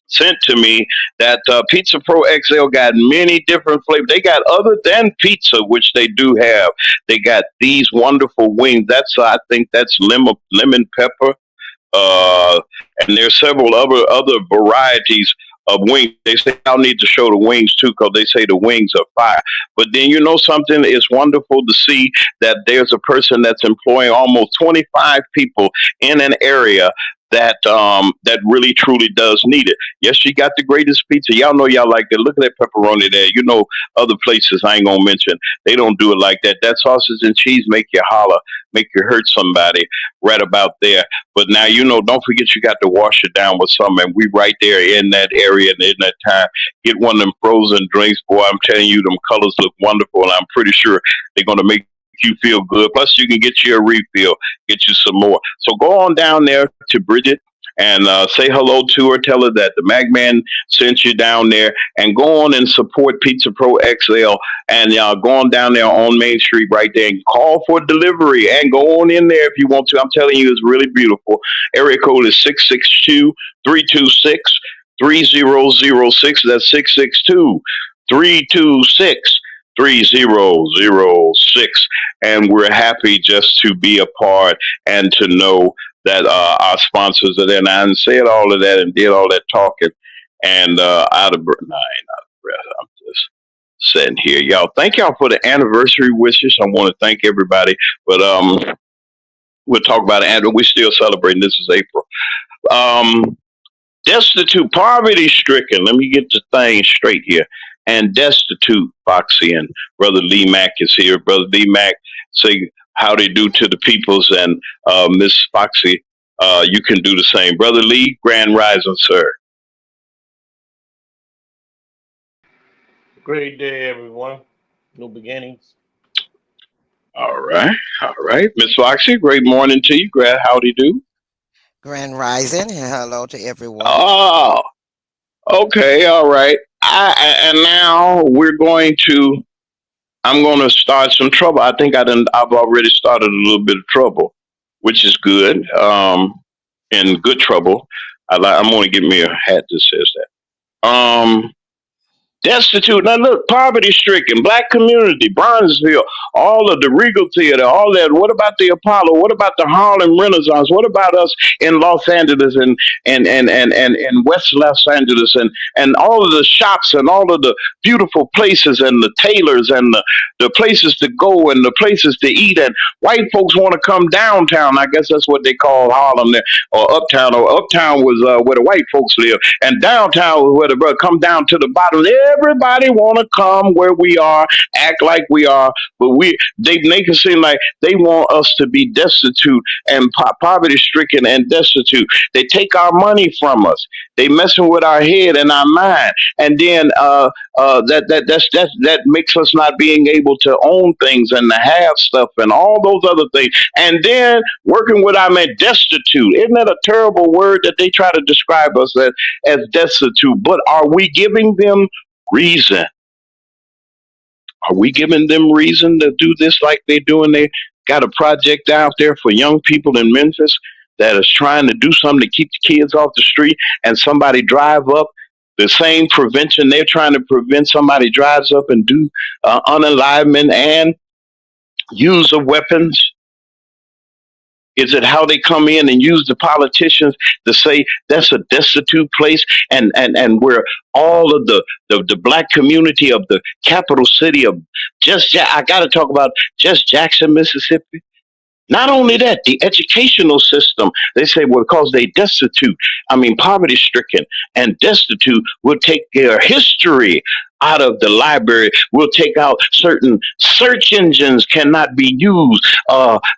sent to me that Pizza Pro XL got many different flavors. They got, other than pizza, which they do have, they got these wonderful wings. That's I think that's lemon pepper, and there's several other varieties of wings. They say I'll need to show the wings too, because they say the wings are fire. But then you know something, it's wonderful to see that there's a person that's employing almost 25 people in an area that really truly does need it. Yes, she got the greatest pizza. Y'all know y'all like that. Look at that pepperoni there. You know, other places I ain't gonna mention, they don't do it like that. That sausage and cheese make you holler, make you hurt somebody right about there. But now, you know, don't forget you got to wash it down with something. And we right there in that area and in that time. Get one of them frozen drinks. Boy, I'm telling you, them colors look wonderful, and I'm pretty sure they're gonna make you feel good. Plus, you can get you a refill, get you some more. So go on down there to Bridget and say hello to her. Tell her that the Magman sent you down there, and go on and support Pizza Pro XL. And go on down there on Main Street right there and call for delivery, and go on in there if you want to. I'm telling you, it's really beautiful. Area code is 662-326-3006. That's 662-326-3006. And we're happy just to be a part and to know that our sponsors are there. And I said all of that and did all that talking and out of breath. I'm just sitting here. Y'all, thank y'all for the anniversary wishes. I want to thank everybody, but we'll talk about it. And we're still celebrating. This is April. Destitute, poverty stricken. Let me get the thing straight here. And destitute, Foxy and Brother Lee Mack is here. Brother Lee Mack, say how they do to the peoples, and Miss Foxy, you can do the same. Brother Lee, Grand Rising, sir. Great day, everyone. New beginnings. All right, all right. Miss Foxy, great morning to you. Howdy do. Grand Rising, and hello to everyone. Oh, okay, all right. And now I'm going to start some trouble. I think I've already started a little bit of trouble, which is good. And good trouble. I'm going to get me a hat that says that. Destitute. Now look, poverty stricken, black community, Bronzeville, all of the Regal Theater, all that. What about the Apollo? What about the Harlem Renaissance? What about us in Los Angeles and West Los Angeles and all of the shops and all of the beautiful places and the tailors and the places to go and the places to eat, and white folks want to come downtown. I guess that's what they call Harlem there, or uptown was where the white folks live, and downtown was where the brother come down to the bottom. Everybody want to come where we are, act like we are, but they make it seem like they want us to be destitute and poverty stricken and destitute. They take our money from us. They messing with our head and our mind, and then that makes us not being able to own things and to have stuff and all those other things. And then working with our man destitute. Isn't that a terrible word that they try to describe us as destitute? But are we giving them reason? Are we giving them reason to do this like they're doing? They got a project out there for young people in Memphis that is trying to do something to keep the kids off the street, and somebody drive up the same prevention they're trying to prevent. Somebody drives up and do unalivement and use of weapons. Is it how they come in and use the politicians to say that's a destitute place, and where all of the black community of the capital city of I got to talk about just Jackson, Mississippi. Not only that, the educational system, they say, well, because they poverty stricken and destitute, will take their history out of the library. We'll take out certain search engines cannot be used.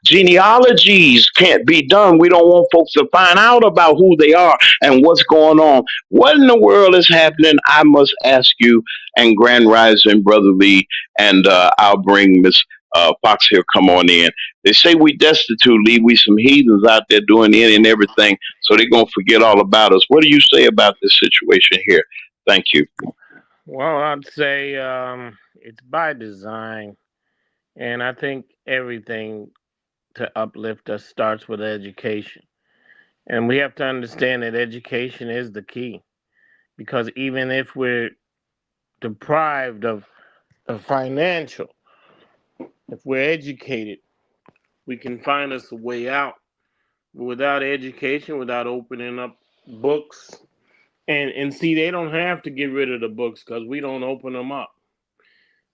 Genealogies can't be done. We don't want folks to find out about who they are and what's going on. What in the world is happening? I must ask you, and Grand Rising, Brother Lee, and I'll bring Miss Fox here, come on in. They say we destitute, Lee. We some heathens out there doing any and everything, so they're going to forget all about us. What do you say about this situation here? Thank you. Well, I'd say it's by design. And I think everything to uplift us starts with education. And we have to understand that education is the key. Because even if we're deprived of financial, if we're educated, we can find us a way out. But without education, without opening up books, and see, they don't have to get rid of the books because we don't open them up.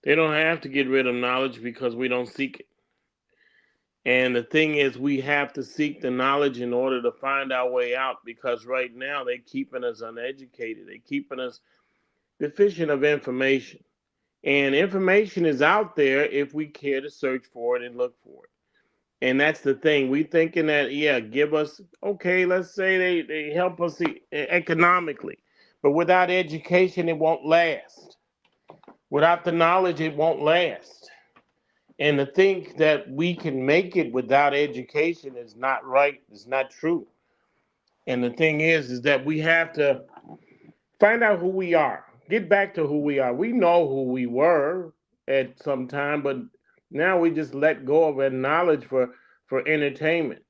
They don't have to get rid of knowledge because we don't seek it. And the thing is, we have to seek the knowledge in order to find our way out, because right now they're keeping us uneducated. They're keeping us deficient of information. And information is out there if we care to search for it and look for it. And that's the thing. We thinking that, give us, okay, let's say they help us economically. But without education, it won't last. Without the knowledge, it won't last. And to think that we can make it without education is not right. It's not true. And the thing is that we have to find out who we are. Get back to who we are. We know who we were at some time, but now we just let go of that knowledge for entertainment,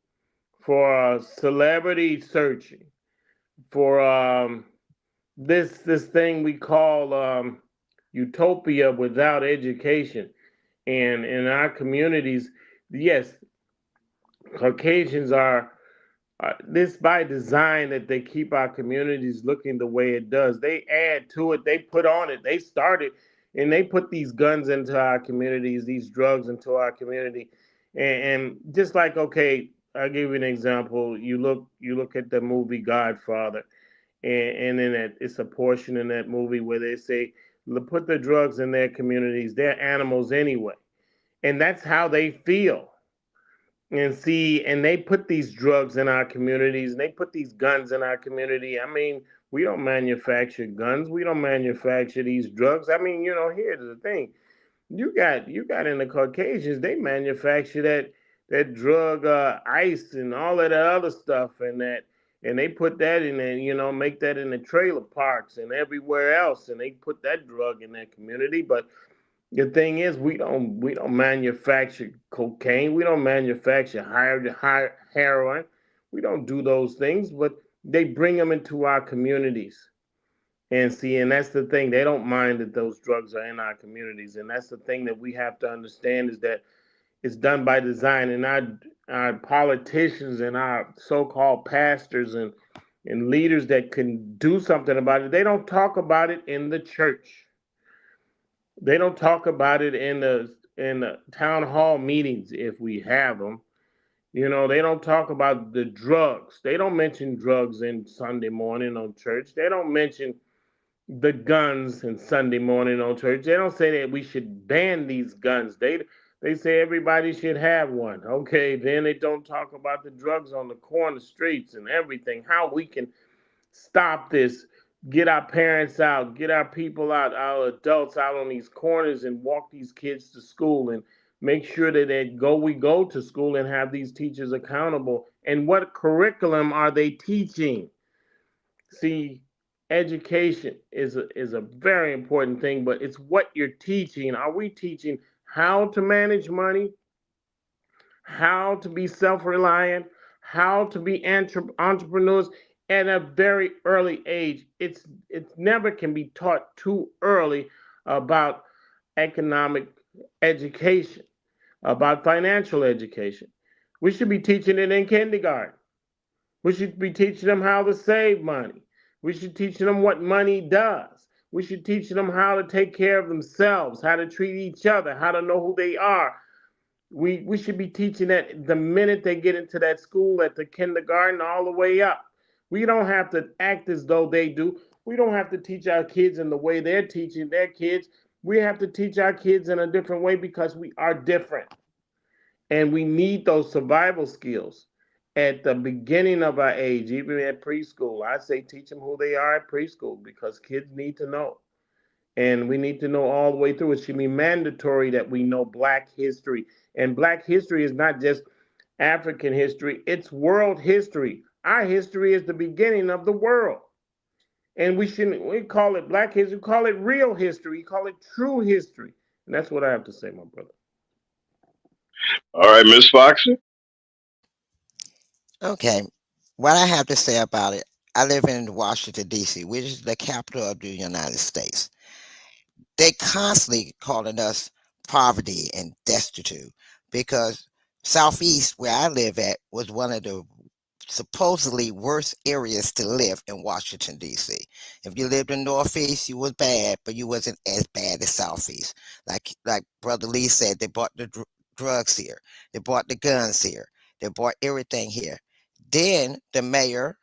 for celebrity searching, for this thing we call utopia without education. And in our communities, yes, Caucasians are this by design, that they keep our communities looking the way it does. They add to it, they put on it, they started and they put these guns into our communities, these drugs into our community, and just like, okay, I'll give you an example. You look at the movie Godfather, and then it's a portion in that movie where they say, put the drugs in their communities. They're animals anyway, and that's how they feel. And see, and they put these drugs in our communities, and they put these guns in our community. I mean, we don't manufacture guns. We don't manufacture these drugs. I mean, here's the thing. You got in the Caucasians, they manufacture that drug ice and all of that other stuff, and they put that in there, make that in the trailer parks and everywhere else, and they put that drug in their community. But the thing is, we don't manufacture cocaine. We don't manufacture heroin. We don't do those things, but they bring them into our communities. And see, and that's the thing. They don't mind that those drugs are in our communities, and that's the thing that we have to understand is that it's done by design. And our politicians and our so-called pastors and leaders that can do something about it, they don't talk about it in the church. They don't talk about it in the town hall meetings if we have them. They don't talk about the drugs. They don't mention drugs in Sunday morning on church. They don't mention the guns in Sunday morning on church. They don't say that we should ban these guns. They say everybody should have one. Okay, then they don't talk about the drugs on the corner streets and everything. How we can stop this, get our parents out, get our people out, our adults out on these corners and walk these kids to school and make sure that we go to school and have these teachers accountable. And what curriculum are they teaching? See, education is a very important thing, but it's what you're teaching. Are we teaching how to manage money, how to be self-reliant, how to be entrepreneurs at a very early age? It never can be taught too early about economic education, about financial education. We should be teaching it in kindergarten. We should be teaching them how to save money. We should teach them what money does. We should teach them how to take care of themselves, how to treat each other, how to know who they are. We should be teaching that the minute they get into that school, at the kindergarten, all the way up. We don't have to act as though they do. We don't have to teach our kids in the way they're teaching their kids. We have to teach our kids in a different way because we are different. And we need those survival skills at the beginning of our age, even at preschool. I say teach them who they are at preschool because kids need to know. And we need to know all the way through. It should be mandatory that we know Black history. And Black history is not just African history, it's world history. Our history is the beginning of the world. And we call it Black history, we call it real history, we call it true history. And that's what I have to say, my brother. All right, Miss Foxy. Okay, what I have to say about it, I live in Washington, D.C., which is the capital of the United States. They constantly calling us poverty and destitute because Southeast, where I live at, was one of the supposedly worst areas to live in Washington, D.C. If you lived in Northeast, you was bad, but you wasn't as bad as Southeast. Like Brother Lee said, they bought the drugs here. They bought the guns here. They bought everything here. Then the mayor,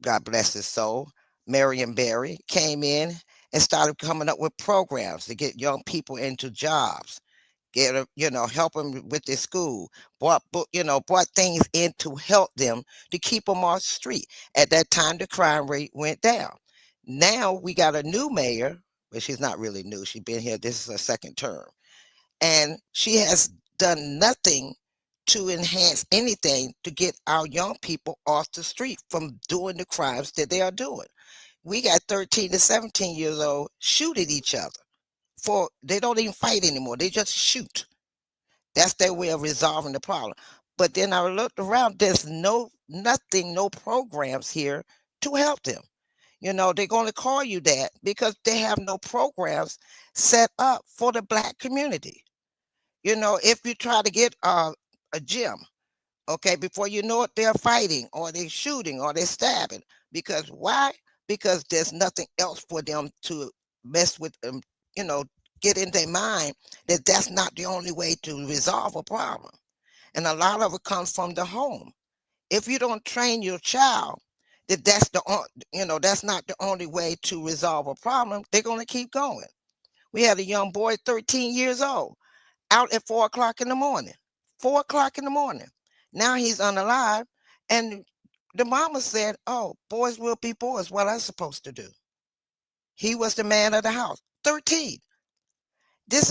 God bless his soul, Marion Barry, came in and started coming up with programs to get young people into jobs, help them with their school, brought things in to help them to keep them off the street. At that time, the crime rate went down. Now we got a new mayor, but she's not really new. She's been here. This is her second term. And she has done nothing to enhance anything to get our young people off the street from doing the crimes that they are doing. We got 13 to 17 years old shooting each other. They don't even fight anymore. They just shoot. That's their way of resolving the problem. But then I looked around, there's no programs here to help them. They're going to call you that because they have no programs set up for the Black community. If you try to get a gym, okay, before you know it, they're fighting or they're shooting or they're stabbing. Because why? Because there's nothing else for them to mess with them get in their mind that that's not the only way to resolve a problem. And a lot of it comes from the home. If you don't train your child that that's not the only way to resolve a problem, they're going to keep going. We had a young boy, 13 years old, out at 4 o'clock in the morning. 4 o'clock in the morning. Now he's unalive. And the mama said, "Oh, boys will be boys. What I'm supposed to do?" He was the man of the house. 13. This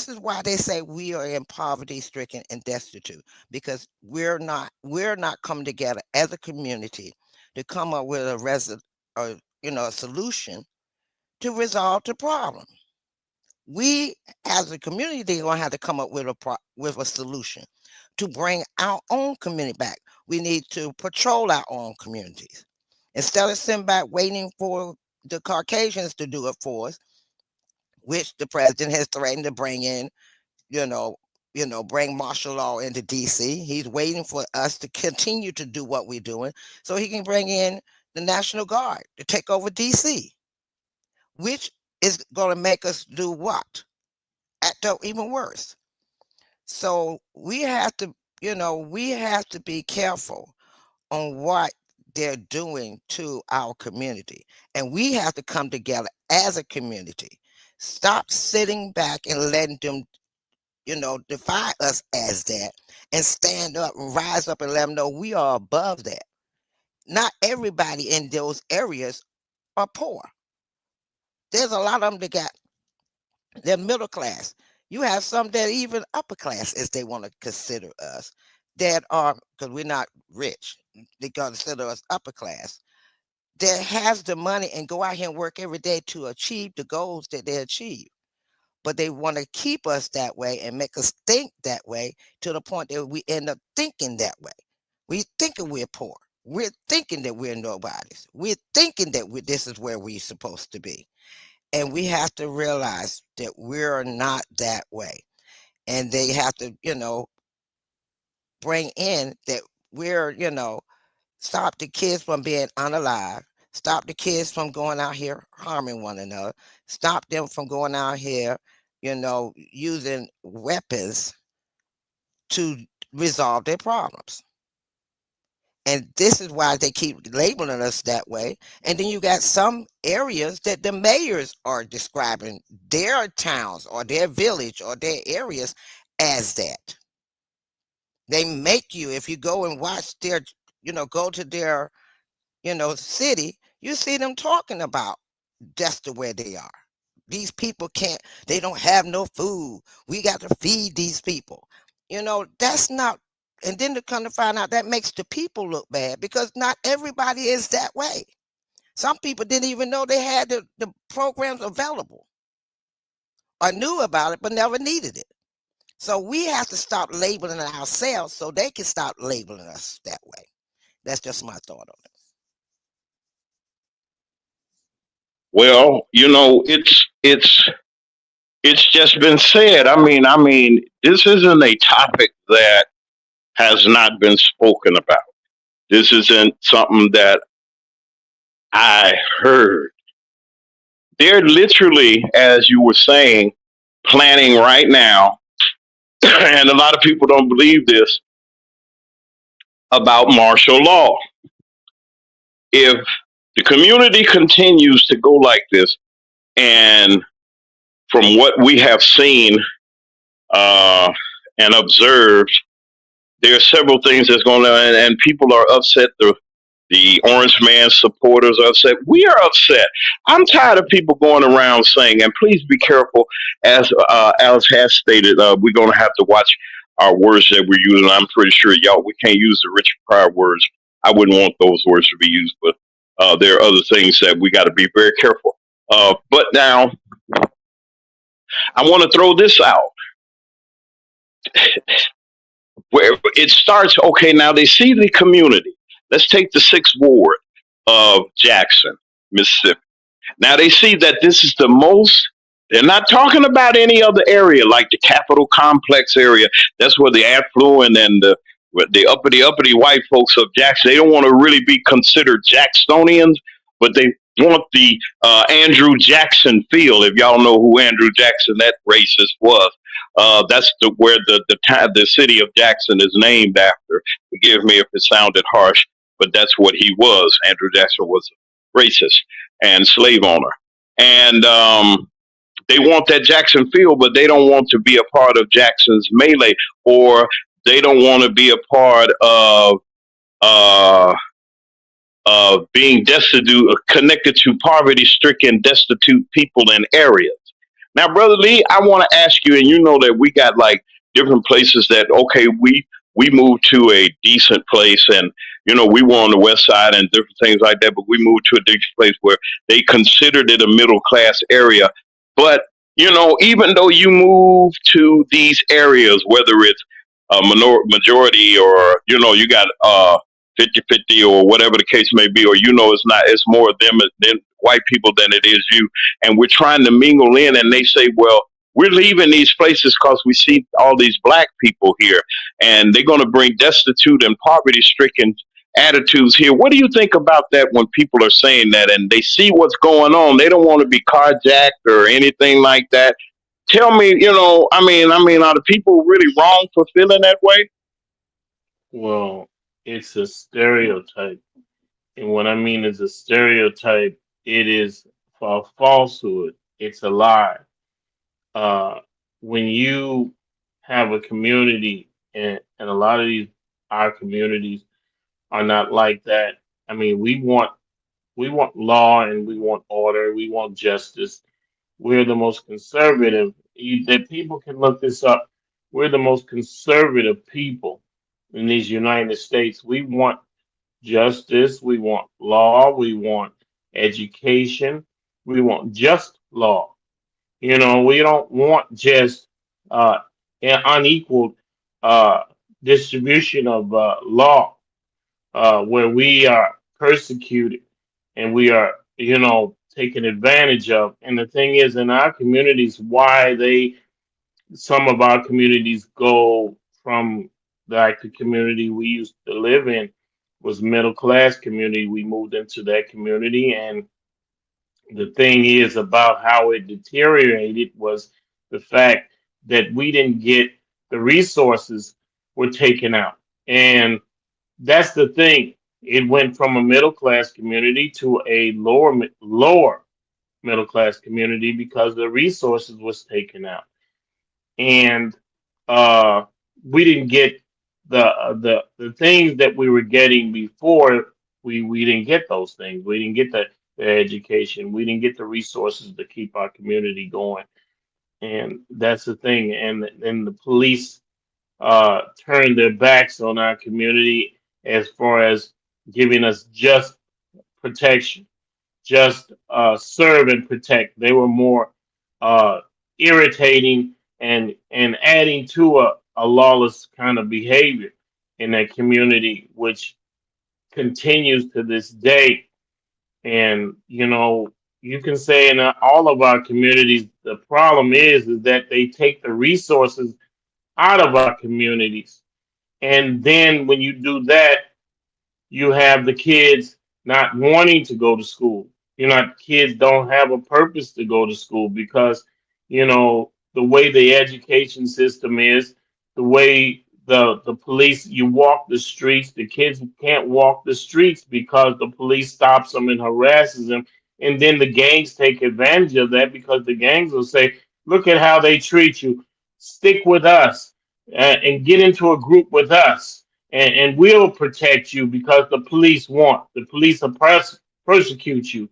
is why they say we are in poverty stricken and destitute, because we're not coming together as a community to come up with a solution to resolve the problem. We as a community are going to have to come up with a solution to bring our own community back. We need to patrol our own communities instead of sitting back waiting for the Caucasians to do it for us, which the president has threatened to bring in, bring martial law into DC. He's waiting for us to continue to do what we're doing so he can bring in the National Guard to take over DC, which is going to make us do what? Act up even worse. So we have to be careful on what they're doing to our community. And we have to come together as a community. Stop sitting back and letting them, defy us as that, and stand up and rise up and let them know we are above that. Not everybody in those areas are poor. There's a lot of them they're middle class. You have some that are even upper class, as they want to consider us, that are, because we're not rich, they consider us upper class, that has the money and go out here and work every day to achieve the goals that they achieve. But they want to keep us that way and make us think that way to the point that we end up thinking that way. We're thinking we're poor. We're thinking that we're nobodies. We're thinking that this is where we're supposed to be. And we have to realize that we're not that way. And they have to, bring in that we're, stop the kids from being unalive, stop the kids from going out here harming one another, stop them from going out here, using weapons to resolve their problems. And this is why they keep labeling us that way. And then you got some areas that the mayors are describing their towns or their village or their areas as that. They make you, if you go and watch their, go to their, city, you see them talking about just the way they are. These people they don't have no food. We got to feed these people. That's not, and then to come to find out that makes the people look bad, because not everybody is that way. Some people didn't even know they had the programs available or knew about it, but never needed it. So we have to stop labeling ourselves so they can stop labeling us that way. That's just my thought on it. Well, it's just been said. I mean, this isn't a topic that has not been spoken about. This isn't something that I heard. They're literally, as you were saying, planning right now, and a lot of people don't believe this, about martial law. If the community continues to go like this, and from what we have seen and observed, there are several things that's going on, and people are upset. The Orange Man supporters are upset. We are upset. I'm tired of people going around saying, and please be careful, as Alice has stated, we're going to have to watch our words that we're using. I'm pretty sure we can't use the Richard Pryor words. I wouldn't want those words to be used, but there are other things that we got to be very careful. But now, I want to throw this out. Where it starts, okay, now they see the community. Let's take the 6th Ward of Jackson, Mississippi. Now they see that this is the most, they're not talking about any other area like the Capitol Complex area. That's where the affluent and the uppity white folks of Jackson, they don't want to really be considered Jacksonians, but they want the Andrew Jackson Field. If y'all know who Andrew Jackson, that racist, was, that's where the city of Jackson is named after. Forgive me if it sounded harsh, but that's what he was. Andrew Jackson was a racist and slave owner, and they want that Jackson Field, but they don't want to be a part of Jackson's melee, or they don't want to be a part of uh, being destitute, connected to poverty-stricken, destitute people in areas. Now, Brother Lee, I want to ask you, and you know that we got like different places that, okay, we moved to a decent place, and you know we were on the west side and different things like that, but we moved to a decent place where they considered it a middle class area. But you know, even though you move to these areas, whether it's a majority, or you know you got 50-50 or whatever the case may be, or you know it's more of them than white people than it is you, and we're trying to mingle in, and they say, well, we're leaving these places because we see all these black people here, and they're going to bring destitute and poverty stricken attitudes here. What do you think about that when people are saying that and they see what's going on? They don't want to be carjacked or anything like that. Tell me, you know, are the people really wrong for feeling that way? Well, it's a stereotype. And what I mean is a stereotype, it is a falsehood. It's a lie. Uh, when you have a community, and a lot of our communities are not like that. I mean, we want law and we want order, we want justice. We're the most conservative. That people can look this up. We're the most conservative people in these United States. We want justice, we want law, we want education, we want just law. You know, we don't want just uh, an unequal uh, distribution of law, where we are persecuted and we are, you know, taken advantage of. And the thing is, in our communities, some of our communities go from like the community we used to live in was middle class community. We moved into that community, and the thing is about how it deteriorated was the fact that we didn't get the resources were taken out. And that's the thing. It went from a middle class community to a lower middle class community because the resources was taken out, and uh, we didn't get the things that we were getting before. We didn't get those things. We didn't get the education. We didn't get the resources to keep our community going, and that's the thing. And the police turned their backs on our community as far as giving us just protection, just serve and protect. They were more uh, irritating and adding to a lawless kind of behavior in that community, which continues to this day. And you know, you can say in all of our communities, the problem is that they take the resources out of our communities, and then when you do that, you have the kids not wanting to go to school. You know, kids don't have a purpose to go to school because, you know, the way the education system is, the way the police, you walk the streets, the kids can't walk the streets because the police stops them and harasses them. And then the gangs take advantage of that because the gangs will say, look at how they treat you. Stick with us and get into a group with us, and we'll protect you because the police persecute you.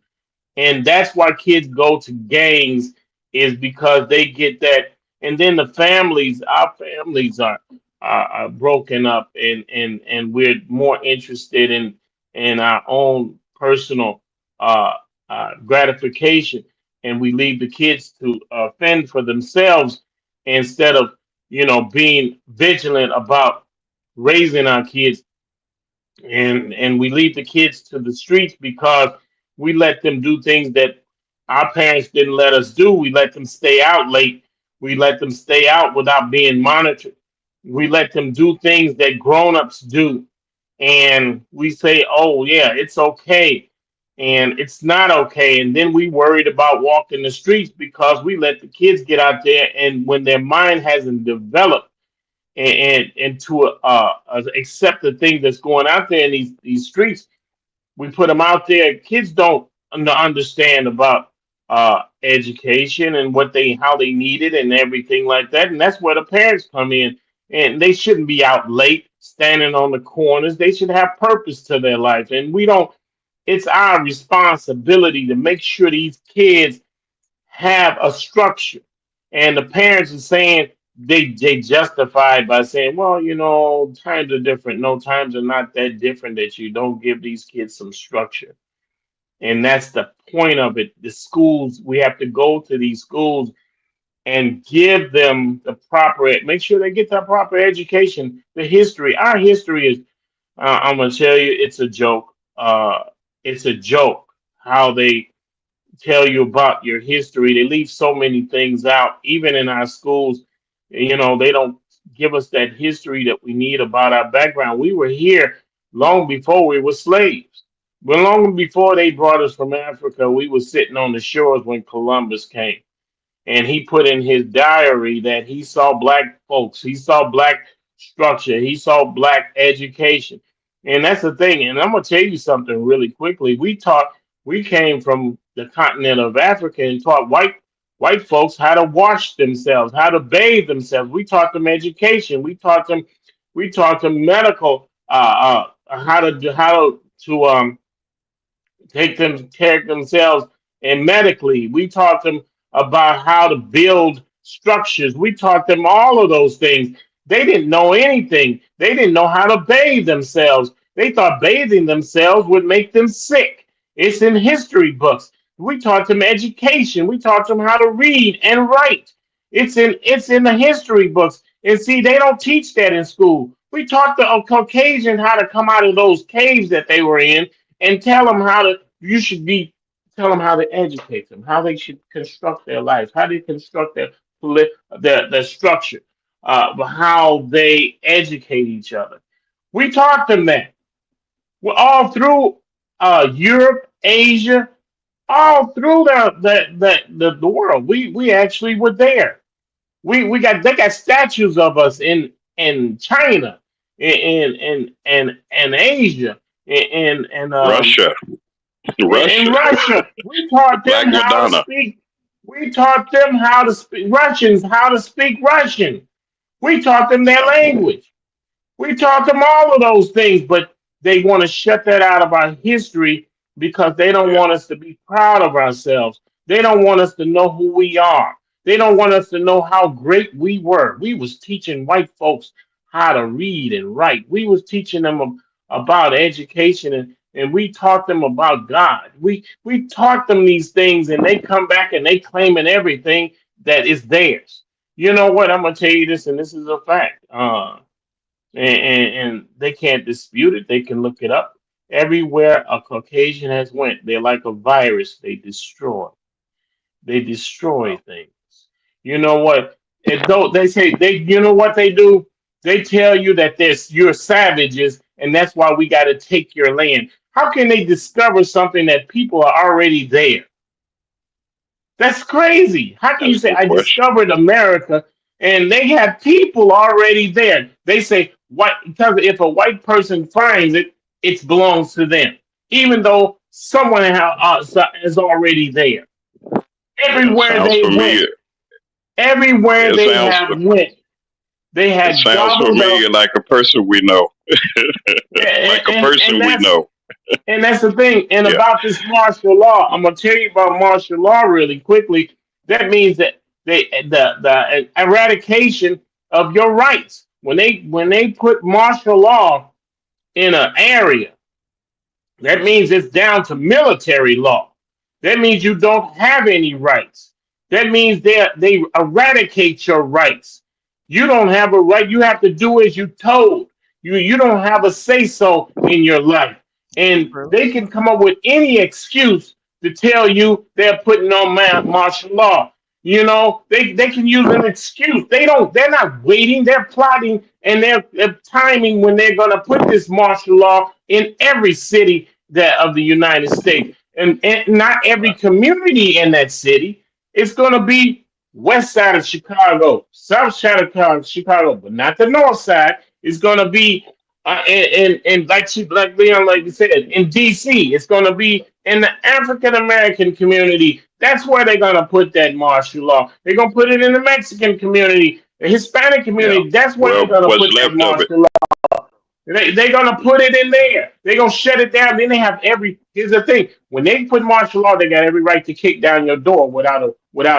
And that's why kids go to gangs, is because they get that. And then our families are broken up, and we're more interested in our own personal uh, gratification, and we leave the kids to fend for themselves instead of, you know, being vigilant about raising our kids. And we leave the kids to the streets because we let them do things that our parents didn't let us do. We let them stay out late. We let them stay out without being monitored. We let them do things that grown-ups do, and we say, oh yeah, it's okay. and it's not okay. And then we worried about walking the streets because we let the kids get out there, and when their mind hasn't developed and to accept the thing that's going out there in these streets, we put them out there. Kids don't understand about education and what they how they need it and everything like that, and that's where the parents come in. And they shouldn't be out late standing on the corners. They should have purpose to their life, and we don't. It's our responsibility to make sure these kids have a structure. And the parents are saying they justify it by saying, well, times are different. No, times are not that different that you don't give these kids some structure. And that's the point of it. The schools, we have to go to these schools and give them the proper, make sure they get the proper education. The history, our history is, I'm going to tell you, it's a joke. It's a joke how they tell you about your history. They leave so many things out, even in our schools. They don't give us that history that we need about our background. We were here long before we were slaves. But long before they brought us from Africa, we were sitting on the shores when Columbus came. And he put in his diary that he saw black folks, he saw black structure, he saw black education. And that's the thing. And I'm going to tell you something really quickly. We came from the continent of Africa and taught white folks how to wash themselves, how to bathe themselves. We taught them education. We taught them medical, how to take them care of themselves, and medically we taught them about how to build structures. We taught them all of those things. They didn't know anything. They didn't know how to bathe themselves. They thought bathing themselves would make them sick. It's in history books. We taught them education. We taught them how to read and write. It's in the history books. And see, they don't teach that in school. We taught the Caucasian how to come out of those caves that they were in and tell them tell them how to educate them, how they should construct their lives, how they construct their structure, how they educate each other. We taught them that. We're all through Europe, Asia, all through the world. We actually were there. They got statues of us in China, in Asia, and Russia. in Russia. We taught Black them how to Madonna. speak. We taught them how to speak Russians, how to speak Russian. We taught them their language. We taught them all of those things, but they want to shut that out of our history because they don't want us to be proud of ourselves. They don't want us to know who we are. They don't want us to know how great we were. We was teaching white folks how to read and write. We was teaching them about education, and we taught them about God. We taught them these things, and they come back and they claiming everything that is theirs. You know what? I'm gonna tell you this, and this is a fact. And they can't dispute it. They can look it up. Everywhere a Caucasian has went, they're like a virus. They destroy. They destroy things. You know what? And though they say you know what they do? They tell you that you're savages, and that's why we got to take your land. How can they discover something that people are already there? That's crazy. How can you That's a say good I question. discovered America and they have people already there? They say what because if a white person finds it, it belongs to them, even though someone is already there. It Everywhere sounds they went, familiar. everywhere It they sounds have went, they it had sounds gobbled up. familiar, like a person we know. And, Like a and, person and we that's know. And that's the thing. And Yeah. about this martial law, I'm gonna tell you about martial law really quickly. That means that the eradication of your rights. When they put martial law in an area, that means it's down to military law. That means you don't have any rights. That means they eradicate your rights. You don't have a right. You have to do as you told. You don't have a say so in your life. And they can come up with any excuse to tell you they're putting on martial law. They can use an excuse. They're not waiting, they're plotting and they're timing when they're gonna put this martial law in every city of the United States. and not every community in that city. It's going to be west side of Chicago, south side of Chicago, but not the north side. It's going to be in like Leon, like you said, in D.C. It's going to be in the African American community. That's where they're going to put that martial law. They're going to put it in the Mexican community, the Hispanic Yeah. community. That's where Well, they're going to what's put that left of it? martial law. They're gonna put it in there. They're gonna shut it down. Then they have every. Here's the thing: when they put martial law, they got every right to kick down your door without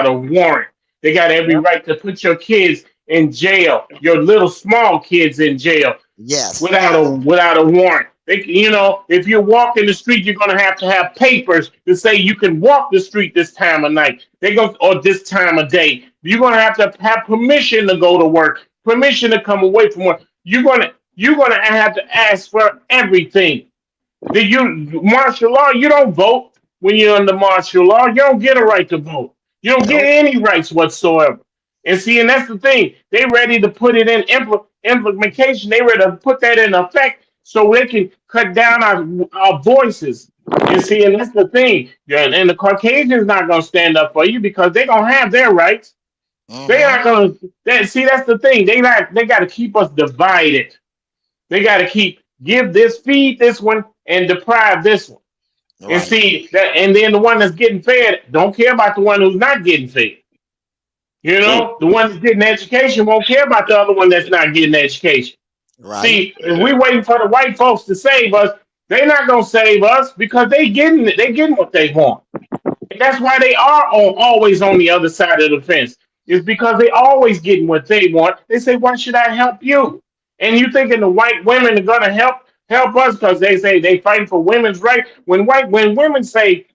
a warrant. They got every Yep. right to put your kids in jail, your little small kids in jail Yes. without a warrant. If you're walking the street, you're gonna have to have papers to say you can walk the street this time of night. Or this time of day. You're gonna have permission to go to work, permission to come away from work. You're gonna have to ask for everything. Martial law? You don't vote when you're under martial law. You don't get a right to vote. You don't get Nope. any rights whatsoever. And that's the thing. They ready to put it in implementation. They ready to put that in effect so they can cut down our voices. And that's the thing. Yeah, and the Caucasians not gonna stand up for you because they gonna have their rights. They Mm-hmm. aren't gonna. That's the thing. They got to keep us divided. They got to feed this one and deprive this one. And Right. see that, and then the one that's getting fed don't care about the one who's not getting fed. Mm. The one that's getting education won't care about the other one that's not getting education. Right. See, if we waiting for the white folks to save us, they're not gonna save us because they getting what they want. And that's why they are always on the other side of the fence. It's because they always getting what they want. They say, "Why should I help you?" And you thinking the white women are gonna help us because they say they fighting for women's rights. When white women say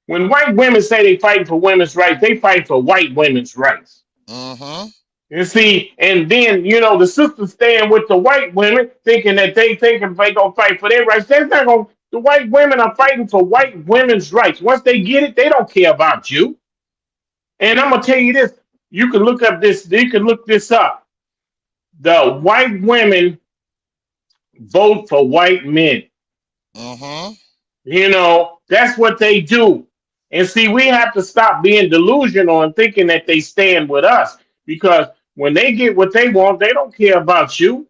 they fighting for women's rights, they fight for white women's rights. Mm-hmm. You see, and then the sisters staying with the white women, thinking that they gonna fight for their rights. They're not gonna. The white women are fighting for white women's rights. Once they get it, they don't care about you. And I'm gonna tell you this: you can look up this. You can look this up. The white women vote for white men. Mm-hmm. That's what they do. And see, we have to stop being delusional and thinking that they stand with us because when they get what they want, they don't care about you.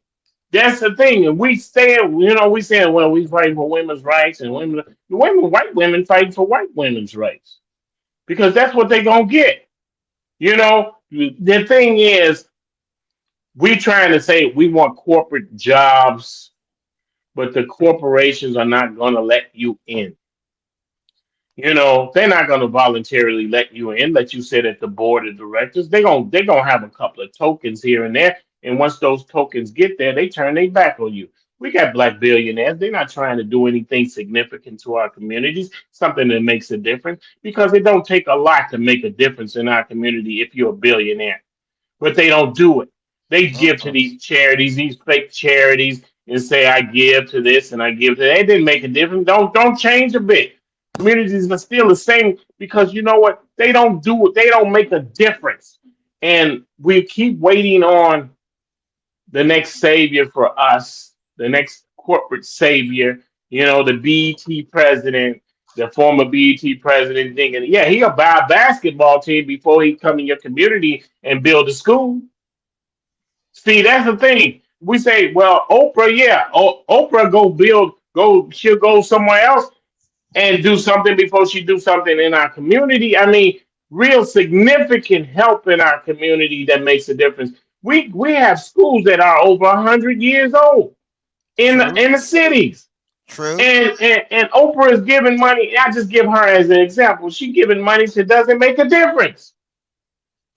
That's the thing. And we stand, we saying, well, we fighting for women's rights and white women fighting for white women's rights because that's what they're going to get. The thing is, we trying to say we want corporate jobs, but the corporations are not going to let you in. They're not going to voluntarily let you in, let you sit at the board of directors. They're gonna have a couple of tokens here and there, and once those tokens get there, they turn their back on you. We got black billionaires. They're not trying to do anything significant to our communities, something that makes a difference, because it don't take a lot to make a difference in our community if you're a billionaire. But they don't do it. They give to Mm-hmm. these charities, these fake charities, and say, I give to this and I give to that. It didn't make a difference. Don't change a bit. Communities are still the same because you know what? They don't do it. They don't make a difference. And we keep waiting on the next savior for us, the next corporate savior, the BET president, the former BET president thinking, yeah, he'll buy a basketball team before he come in your community and build a school. See, that's the thing. We say, well, Oprah, yeah, Oprah she'll go somewhere else and do something before she do something in our community. I mean, real significant help in our community that makes a difference. We have schools that are over 100 years old in True. the cities. True. And Oprah is giving money. I just give her as an example. She giving money that doesn't make a difference.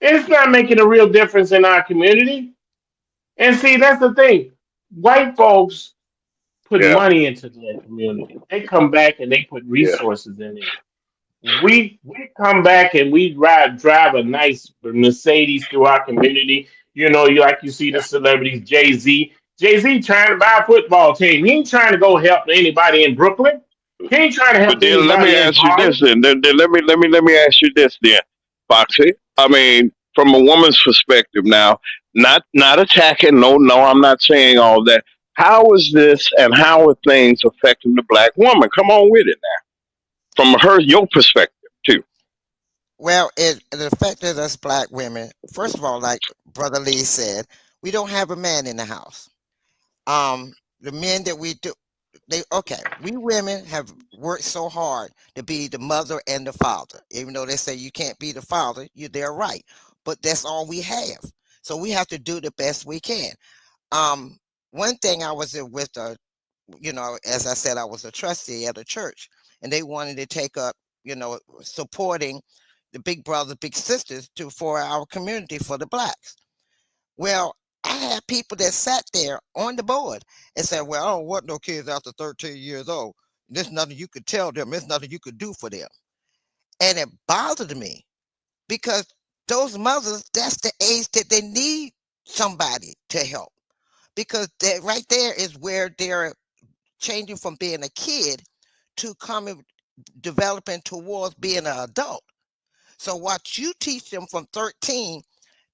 It's not making a real difference in our community. And see, that's the thing. White folks put Yeah. money into their community. They come back and they put Yeah. resources in it. We come back and we drive a nice Mercedes through our community. You see the celebrities, Jay-Z. Jay-Z trying to buy a football team. He ain't trying to go help anybody in Brooklyn. He ain't trying to help But then let me anybody in ask you Harlem. this. Then let me ask you this. Then, Foxy. I mean, from a woman's perspective now, not attacking. No, I'm not saying all that. How is this and how are things affecting the black woman? Come on with it now. from your perspective too. Well, it affected us black women. First of all, like Brother Lee said, we don't have a man in the house. The men that we do, we women have worked so hard to be the mother and the father. Even though they say you can't be the father, they're right. But that's all we have. So we have to do the best we can. One thing I was with as I said, I was a trustee at a church, and they wanted to take up, supporting the big brothers, big sisters for our community, for the blacks. Well, I had people that sat there on the board and said, well, I don't want no kids after 13 years old. There's nothing you could tell them. There's nothing you could do for them. And it bothered me because those mothers, that's the age that they need somebody to help. Because that right there is where they're changing from being a kid to developing towards being an adult. So what you teach them from 13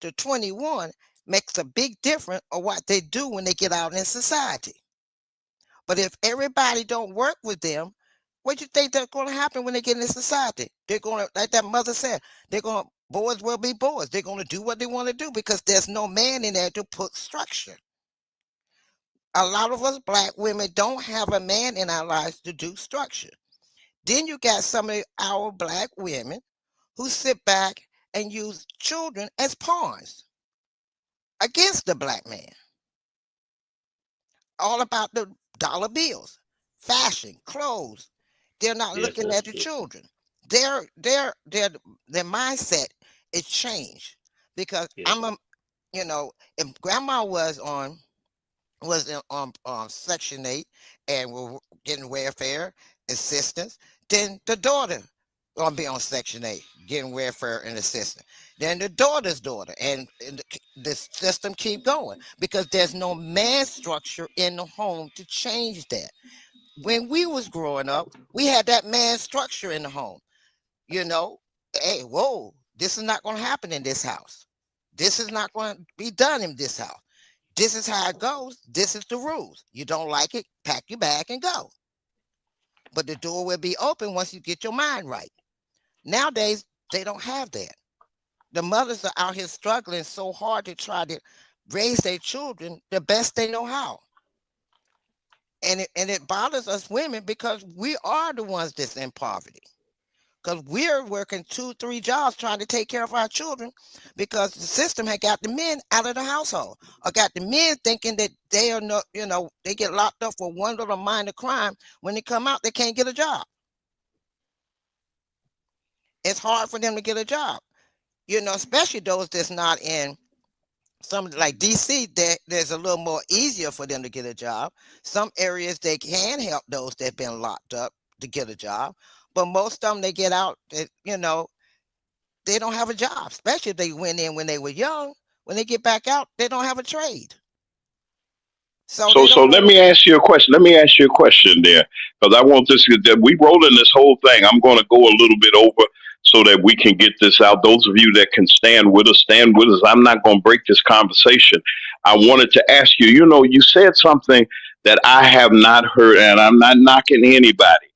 to 21 makes a big difference of what they do when they get out in society. But if everybody don't work with them, what do you think that's going to happen when they get in society? They're going to, like that mother said, boys will be boys. They're going to do what they want to do because there's no man in there to put structure. A lot of us black women don't have a man in our lives to do structure. Then you got some of our black women who sit back and use children as pawns against the black man. All about the dollar bills, fashion, clothes. They're not looking at the children. Their mindset is changed because if grandma was on Section 8 and we're getting welfare assistance, then the daughter gonna be on Section 8 getting welfare and assistance. Then the daughter's daughter, and the system keep going because there's no man structure in the home to change that. When we was growing up, we had that man structure in the home. Hey, whoa, this is not going to happen in this house. This is not going to be done in this house. This is how it goes. This is the rules. You don't like it, pack your bag and go. But the door will be open once you get your mind right. Nowadays, they don't have that. The mothers are out here struggling so hard to try to raise their children the best they know how. And it bothers us women because we are the ones that's in poverty. Because we're working 2-3 jobs trying to take care of our children because the system had got the men out of the household or got the men thinking that they are not, they get locked up for one little minor crime. When they come out, they can't get a job. It's hard for them to get a job, especially those that's not in some like DC, there's a little more easier for them to get a job. Some areas they can help those that have been locked up to get a job. But most of them, they get out, they don't have a job, especially if they went in when they were young. When they get back out, they don't have a trade. So let me ask you a question. Let me ask you a question there, because I want this. We rolling this whole thing. I'm going to go a little bit over so that we can get this out. Those of you that can stand with us, stand with us. I'm not going to break this conversation. I wanted to ask you. You said something that I have not heard, and I'm not knocking anybody.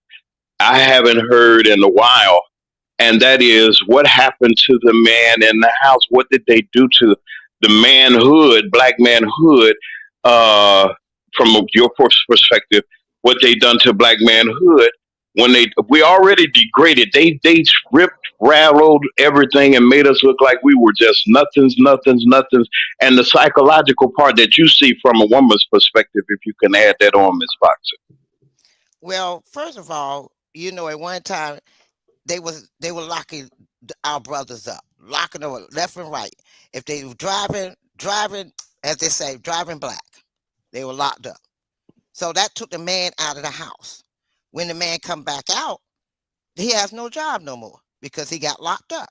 I haven't heard in a while, and that is what happened to the man in the house. What did they do to the manhood, black manhood? From your perspective, what they done to black manhood when we already degraded. They ripped, rattled everything and made us look like we were just nothings. And the psychological part that you see from a woman's perspective, if you can add that on, Ms. Foxer. Well, first of all, at one time they were locking our brothers up, locking them left and right. If they were driving, as they say, driving black, they were locked up. So that took the man out of the house. When the man come back out, he has no job no more because he got locked up.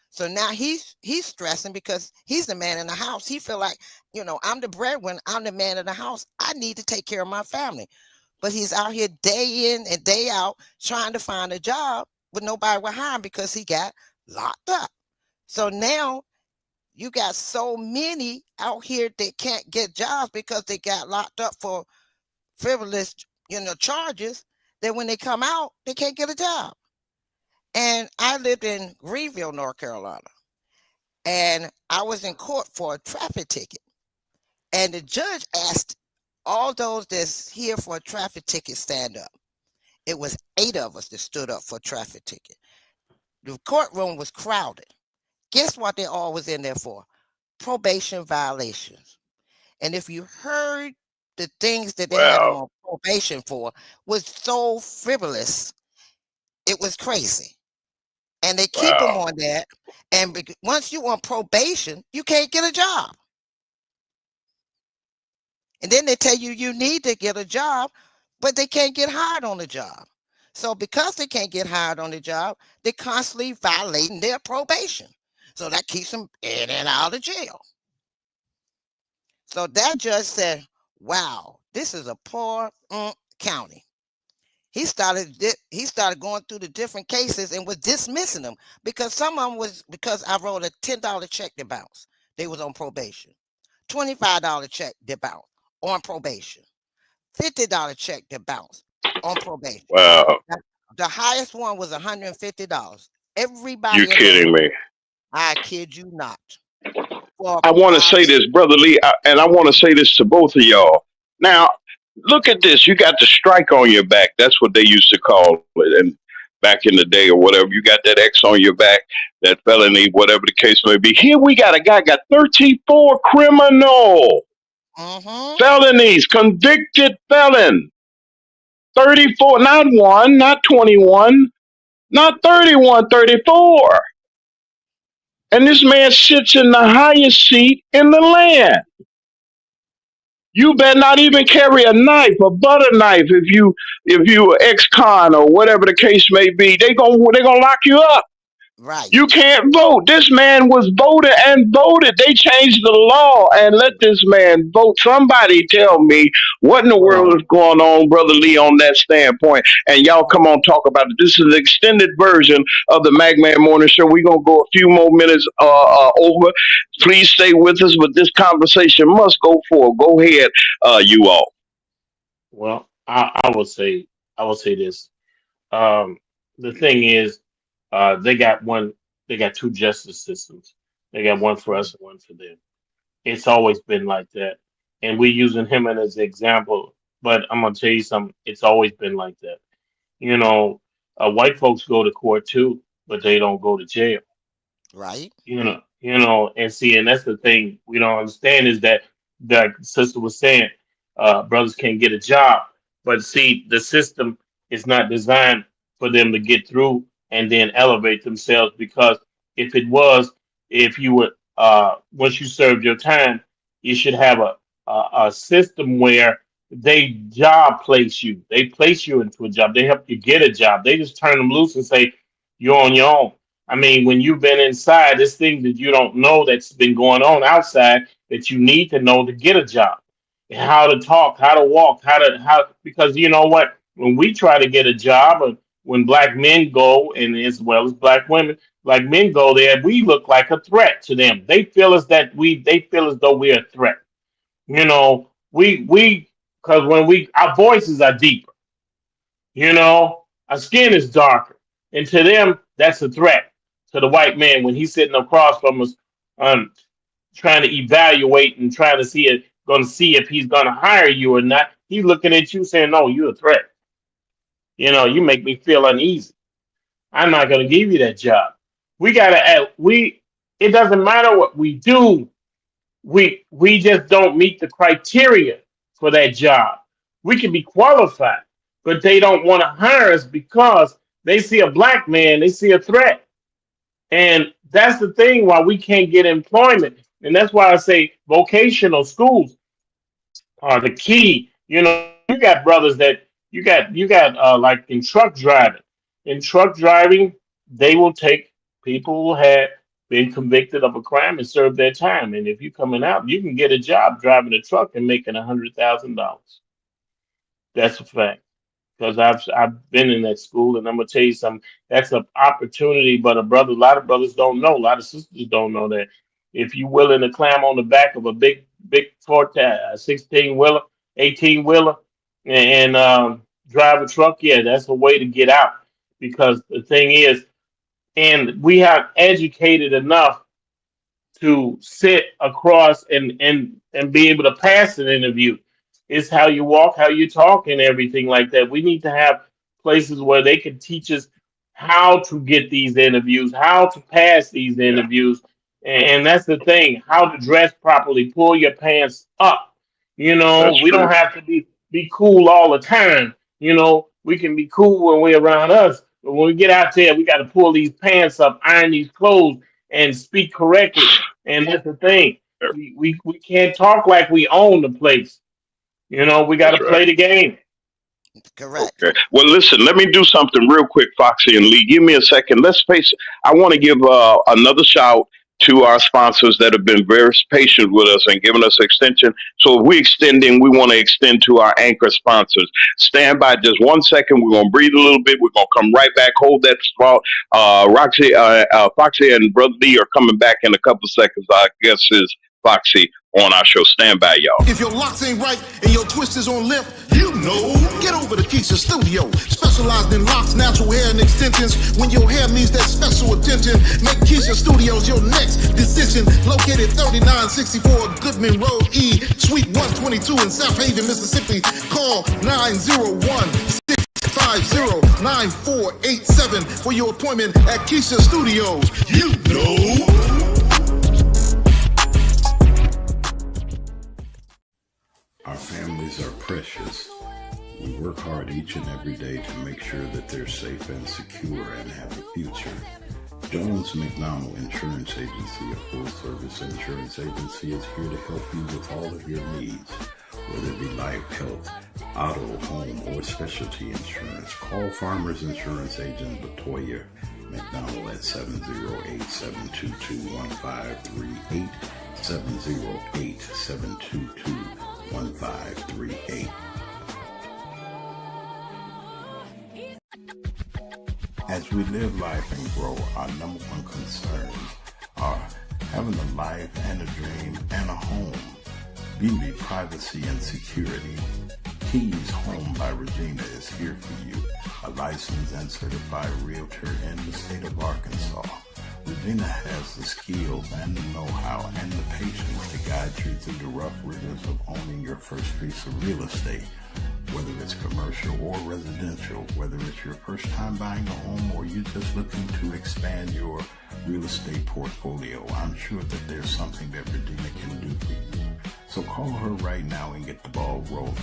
So now he's stressing because he's the man in the house. He feel like, I'm the breadwinner, I'm the man in the house. I need to take care of my family. But he's out here day in and day out trying to find a job, but nobody will hire him because he got locked up. So now you got so many out here that can't get jobs because they got locked up for frivolous, charges, that when they come out, they can't get a job. And I lived in Greenville, North Carolina. And I was in court for a traffic ticket. And the judge asked all those that's here for a traffic ticket stand up. It was 8 of us that stood up for a traffic ticket. The courtroom was crowded. Guess what they all was in there for? Probation violations. And if you heard the things that they had them Well, on probation for was so frivolous, it was crazy. And they keep them wow. on that. And once you on probation, you can't get a job. And then they tell you you need to get a job, but they can't get hired on the job. So because they can't get hired on the job, they're constantly violating their probation. So that keeps them in and out of jail. So that judge said, wow, this is a poor county. He started going through the different cases and was dismissing them because some of them was because I wrote a $10 check to bounce. They was on probation. $25 check to bounce on probation. $50 check to bounce on probation. Wow. The highest one was $150. You Everybody in there, kidding me? I kid you not. For I want to say this, Brother Lee, and I want to say this to both of y'all. Now, look at this. You got the strike on your back. That's what they used to call it. And back in the day or whatever, you got that X on your back, that felony, whatever the case may be. Here we got a guy got 34 criminal felonies, convicted felon. 34, not one, not 21, not 31, 34. And this man sits in the highest seat in the land. You better not even carry a knife, a butter knife, if you ex-con or whatever the case may be. They gonna lock you up. Right. You can't vote. This man was voted and voted. They changed the law and let this man vote. Somebody tell me what in the world is going on, Brother Lee, on that standpoint. And y'all come on, talk about it. This is an extended version of the MacMan Morning Show. We're going to go a few more minutes over. Please stay with us, but this conversation must go forward. Go ahead, you all. Well, I will say this. The thing is, they got two justice systems. They got one for us and one for them. It's always been like that, and we're using him as an example. But I'm gonna tell you something. It's always been like that. You know, white folks go to court too, but they don't go to jail. Right. And see, and that's the thing we don't understand is that sister was saying, brothers can't get a job, but see, the system is not designed for them to get through and then elevate themselves. Because if it was, if you would, once you served your time, you should have a system where they job place you. They place you into a job. They help you get a job. They just turn them loose and say, you're on your own. I mean, when you've been inside, this thing that you don't know that's been going on outside that you need to know to get a job. How to talk, how to walk, because you know what? When we try to get a job, or when black men go, and as well as black women, black men go there, we look like a threat to them. They feel they feel as though we're a threat. You know, because our voices are deeper. You know, our skin is darker, and to them, that's a threat. To the white man when he's sitting across from us, trying to evaluate and trying to see if he's going to hire you or not. He's looking at you saying, "No, you're a threat. You know, you make me feel uneasy. I'm not going to give you that job." We gotta. It doesn't matter what we do. We just don't meet the criteria for that job. We can be qualified, but they don't want to hire us because they see a black man, they see a threat. And that's the thing why we can't get employment. And that's why I say vocational schools are the key. You know, you got brothers that you got like in truck driving. In truck driving, they will take people who had been convicted of a crime and serve their time. And if you're coming out, you can get a job driving a truck and making $100,000. That's a fact. Because I've been in that school, and I'm gonna tell you something. That's an opportunity, but a lot of brothers don't know. A lot of sisters don't know that if you're willing to climb on the back of a big 16 wheeler, 18 wheeler, and drive a truck, yeah, that's a way to get out. Because the thing is, and we have educated enough to sit across and be able to pass an interview. It's how you walk, how you talk, and everything like that. We need to have places where they can teach us how to get these interviews, how to pass these interviews, and that's the thing: how to dress properly, pull your pants up. That's We don't true. have to be cool all the time. We can be cool when we're around us, but when we get out there, we got to pull these pants up, iron these clothes, and speak correctly. And that's the thing. We can't talk like we own the place. We got That's to right. play the game. Correct. Okay. Well, listen, let me do something real quick, Foxy and Lee. Give me a second. Let's face it. I want to give another shout to our sponsors that have been very patient with us and giving us extension. So if we're extending, we want to extend to our anchor sponsors. Stand by just 1 second. We're going to breathe a little bit. We're going to come right back. Hold that spot. Foxy and Brother Lee are coming back in a couple seconds. I guess is Foxy on our show. Stand by, y'all. If your locks ain't right and your twist is on limp, you know, get over to Keisha Studio. Specialized in locks, natural hair, and extensions. When your hair needs that special attention, make Keisha Studios your next decision. Located 3964 Goodman Road E, Suite 122 in South Haven, Mississippi. Call 901-650-9487 for your appointment at Keisha Studios. You know. Our families are precious. We work hard each and every day to make sure that they're safe and secure and have a future. Jones McDonald Insurance Agency, a full-service insurance agency, is here to help you with all of your needs, whether it be life, health, auto, home, or specialty insurance. Call Farmers Insurance Agent Latoya McDonald at 708-722-1538, 708-722-1538. As we live life and grow, our number one concerns are having a life and a dream and a home, beauty, privacy, and security. Keys Home by Regina is here for you, a licensed and certified realtor in the state of Arkansas. Regina has the skills and the know-how and the patience to guide you through the rough rigors of owning your first piece of real estate. Whether it's commercial or residential, whether it's your first time buying a home or you're just looking to expand your real estate portfolio, I'm sure that there's something that Regina can do for you. So call her right now and get the ball rolling.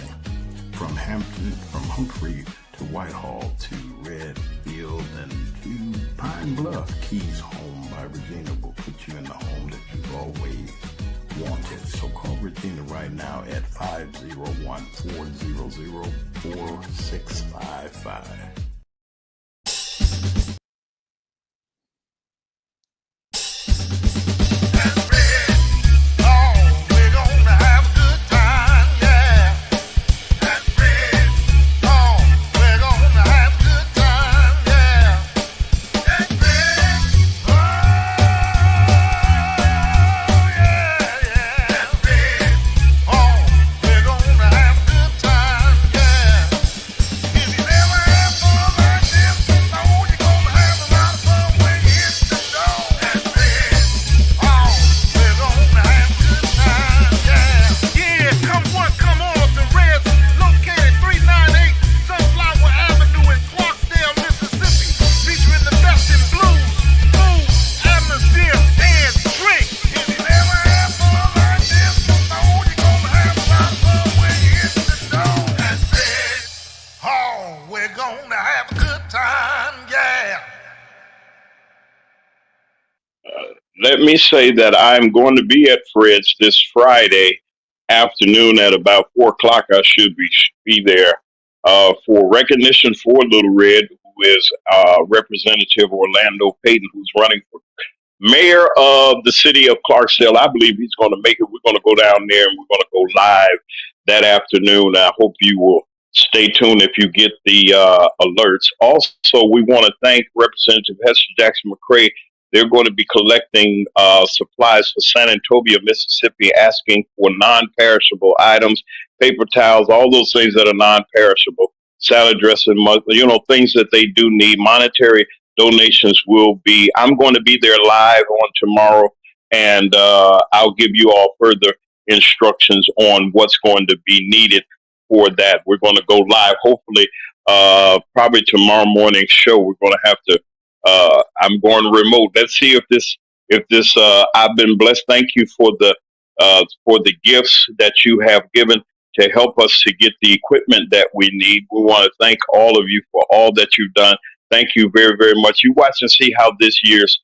From Humphrey to Whitehall to Redfield and to Pine Bluff, Keys Home by Regina will put you in the home that you've always wanted. So call Regina right now at 501-400-4655. Let me say that I'm going to be at Fred's this Friday afternoon at about 4 o'clock. I should be there for recognition for Little Red, who is Representative Orlando Payton, who's running for mayor of the city of Clarksdale. I believe he's going to make it. We're going to go down there and we're going to go live that afternoon. I hope you will stay tuned if you get the alerts. Also, we want to thank Representative Hester Jackson McCray. They're going to be collecting supplies for San Antonio, Mississippi, asking for non-perishable items, paper towels, all those things that are non-perishable, salad dressing, things that they do need, monetary donations will be. I'm going to be there live on tomorrow, and I'll give you all further instructions on what's going to be needed for that. We're going to go live, hopefully, probably tomorrow morning show. We're going to have to. I'm going remote. Let's see if this. I've been blessed. Thank you for the gifts that you have given to help us to get the equipment that we need. We want to thank all of you for all that you've done. Thank you very, very much. You watch and see how this year's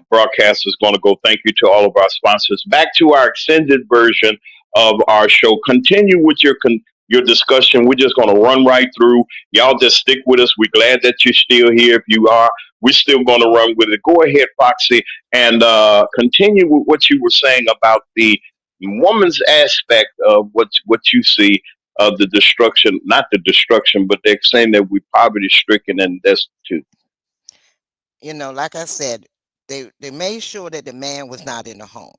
broadcast is going to go. Thank you to all of our sponsors. Back to our extended version of our show. Continue with your discussion. We're just going to run right through. Y'all just stick with us. We're glad that you're still here. If you are, we're still going to run with it. Go ahead, Foxy, and continue with what you were saying about the woman's aspect of what you see of the destruction, not the destruction, but they're saying that we're poverty stricken and destitute. Like I said, they made sure that the man was not in the home.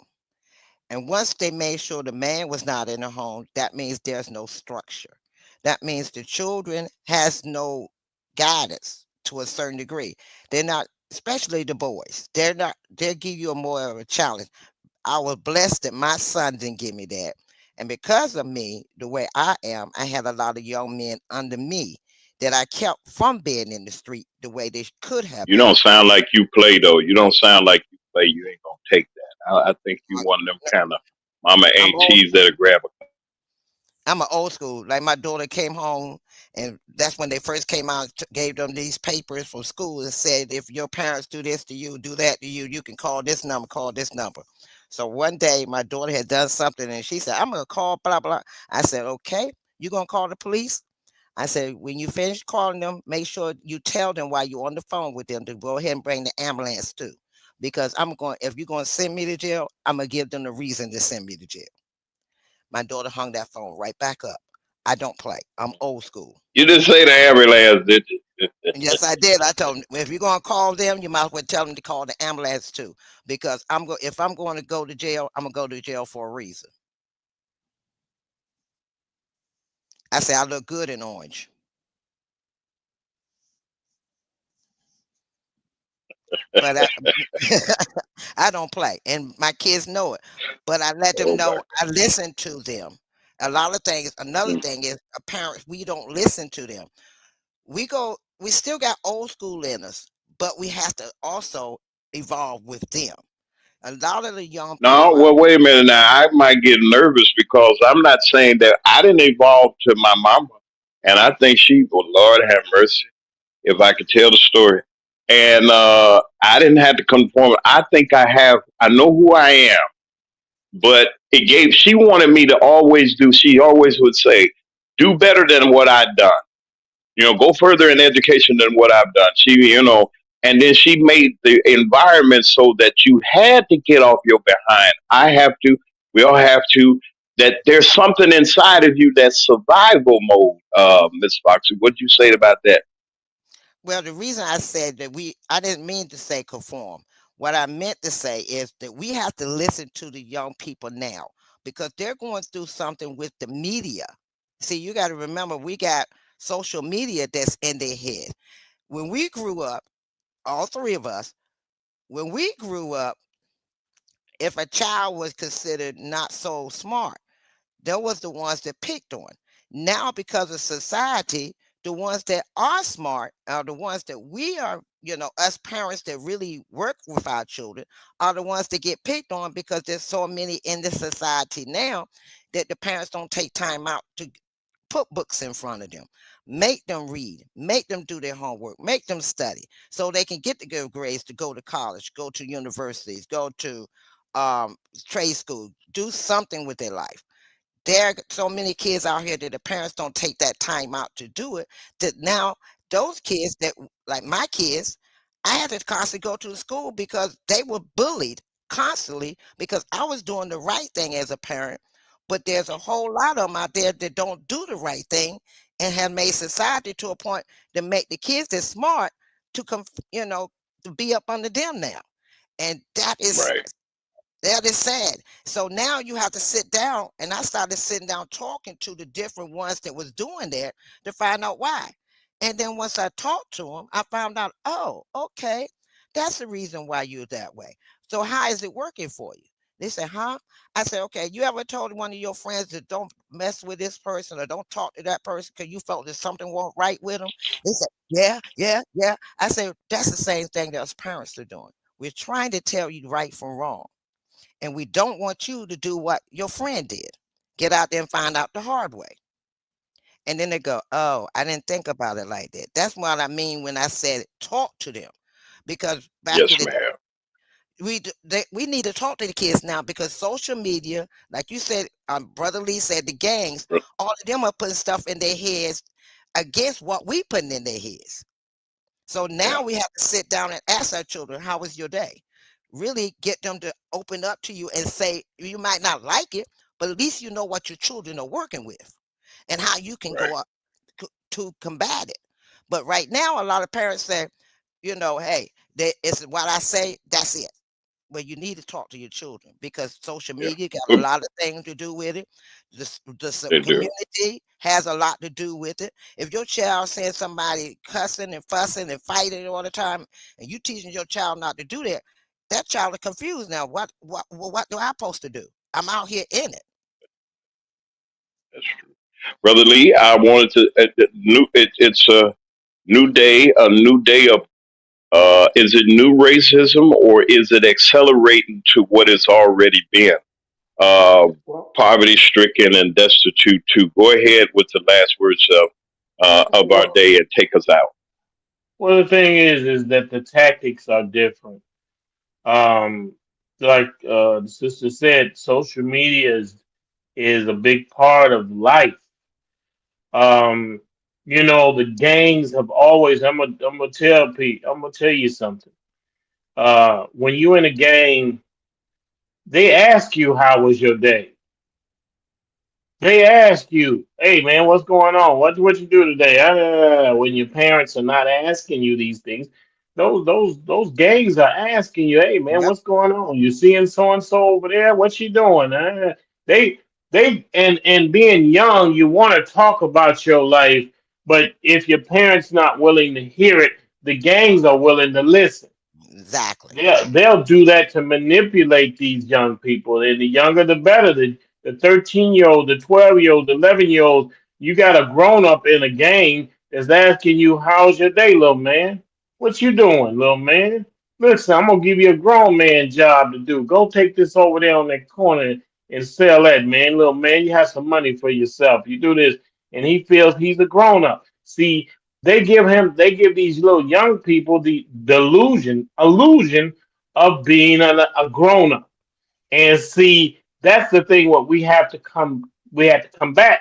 And once they made sure the man was not in the home, that means there's no structure. That means the children has no guidance to a certain degree. They're not, especially the boys. They'll give you more of a challenge. I was blessed that my son didn't give me that. And because of me, the way I am, I had a lot of young men under me that I kept from being in the street the way they could have You been. don't sound like you play, though. You don't sound like you play. You ain't going to take that. I think you one of them kind of mama aunties that'll grab a. I'm an old school. Like my daughter came home, and that's when they first came out, gave them these papers from school and said, if your parents do this to you, do that to you, you can call this number, call this number. So one day my daughter had done something and she said, I'm going to call blah, blah. I said, okay, you going to call the police? I said, when you finish calling them, make sure you tell them while you're on the phone with them to go ahead and bring the ambulance too. Because if you're going to send me to jail, I'm going to give them the reason to send me to jail. My daughter hung that phone right back up. I don't play. I'm old school. You didn't say the ambulance, did you? Yes, I did. I told them, if you're going to call them, you might as well tell them to call the ambulance too. Because if I'm going to go to jail, I'm going to go to jail for a reason. I say I look good in orange. But I don't play, and my kids know it. But I let them know I listen to them. A lot of things. Another thing is, parents, we don't listen to them. We still got old school in us, but we have to also evolve with them. A lot of the young No, people. well, wait a minute now. I might get nervous because I'm not saying that I didn't evolve to my mama, and I think Lord have mercy, if I could tell the story. And I didn't have to conform. I think I know who I am, but she wanted me to always she always would say, do better than what I'd done. Go further in education than what I've done. And then she made the environment so that you had to get off your behind. I have to, we all have to, that there's something inside of you that's survival mode, Ms. Foxy. What'd you say about that? Well, the reason I said that I didn't mean to say conform. What I meant to say is that we have to listen to the young people now because they're going through something with the media. See, you got to remember, we got social media that's in their head. When we grew up, all three of us, when we grew up, if a child was considered not so smart, there was the ones that picked on. Now, because of society, the ones that are smart are the ones that we are, us parents that really work with our children are the ones that get picked on because there's so many in the society now that the parents don't take time out to put books in front of them, make them read, make them do their homework, make them study so they can get the good grades to go to college, go to universities, go to trade school, do something with their life. There are so many kids out here that the parents don't take that time out to do it, that now those kids that, like my kids, I had to constantly go to the school because they were bullied constantly because I was doing the right thing as a parent. But there's a whole lot of them out there that don't do the right thing and have made society to a point to make the kids that's smart to to be up under them now. And that is Right. that is sad. So now you have to sit down, and I started sitting down talking to the different ones that was doing that to find out why. And then once I talked to them, I found out, oh, okay, that's the reason why you're that way. So how is it working for you? They said, huh? I said, okay, you ever told one of your friends that don't mess with this person or don't talk to that person because you felt that something wasn't right with them? They said, yeah, yeah, yeah. I said, that's the same thing that us parents are doing. We're trying to tell you right from wrong. And we don't want you to do what your friend did. Get out there and find out the hard way. And then they go, oh, I didn't think about it like that. That's what I mean when I said talk to them. Because back Yes, in the ma'am. we need to talk to the kids now because social media, like you said, Brother Lee said, the gangs, all of them are putting stuff in their heads against what we putting in their heads. So now Yeah. we have to sit down and ask our children, how was your day? Really get them to open up to you and say, you might not like it, but at least you know what your children are working with and how you can Right. go up to combat it. But right now, a lot of parents say, hey, it's what I say, that's it. Well, you need to talk to your children because social Yeah. media got a Well, lot of things to do with it. they do. Community has a lot to do with it. If your child seeing somebody cussing and fussing and fighting all the time, and you teaching your child not to do that, that child is confused now. What do I supposed to do? I'm out here in it. That's true. Brother Lee, I wanted to, it's a new day of, is it new racism or is it accelerating to what it's already been? Uh, Well, Poverty stricken and destitute too. Go ahead with the last words of our well, day and take us out. well, the thing is that the tactics are different. Um, like the sister said, social media is a big part of life. Um, the gangs have always. I'm gonna tell Pete. I'm gonna tell you something. When you in a gang, they ask you how was your day. They ask you, "Hey man, what's going on? What you do today?" When your parents are not asking you these things, those gangs are asking you, "Hey man, Yep. what's going on? You seeing so and so over there? What she doing?" They and being young, you want to talk about your life, but if your parents not willing to hear it, the gangs are willing to listen. Exactly. They'll do that to manipulate these young people. And the younger, the better. The 13-year-old, the 12-year-old, the 11-year-old, you got a grown up in a gang that's asking you, how's your day, little man? What you doing, little man? Listen, I'm going to give you a grown man job to do. Go take this over there on that corner and sell that, man. Little man, you have some money for yourself. You do this. And he feels he's a grown up. See, they give these little young people the illusion of being a grown up. And see, that's the thing. What we have to combat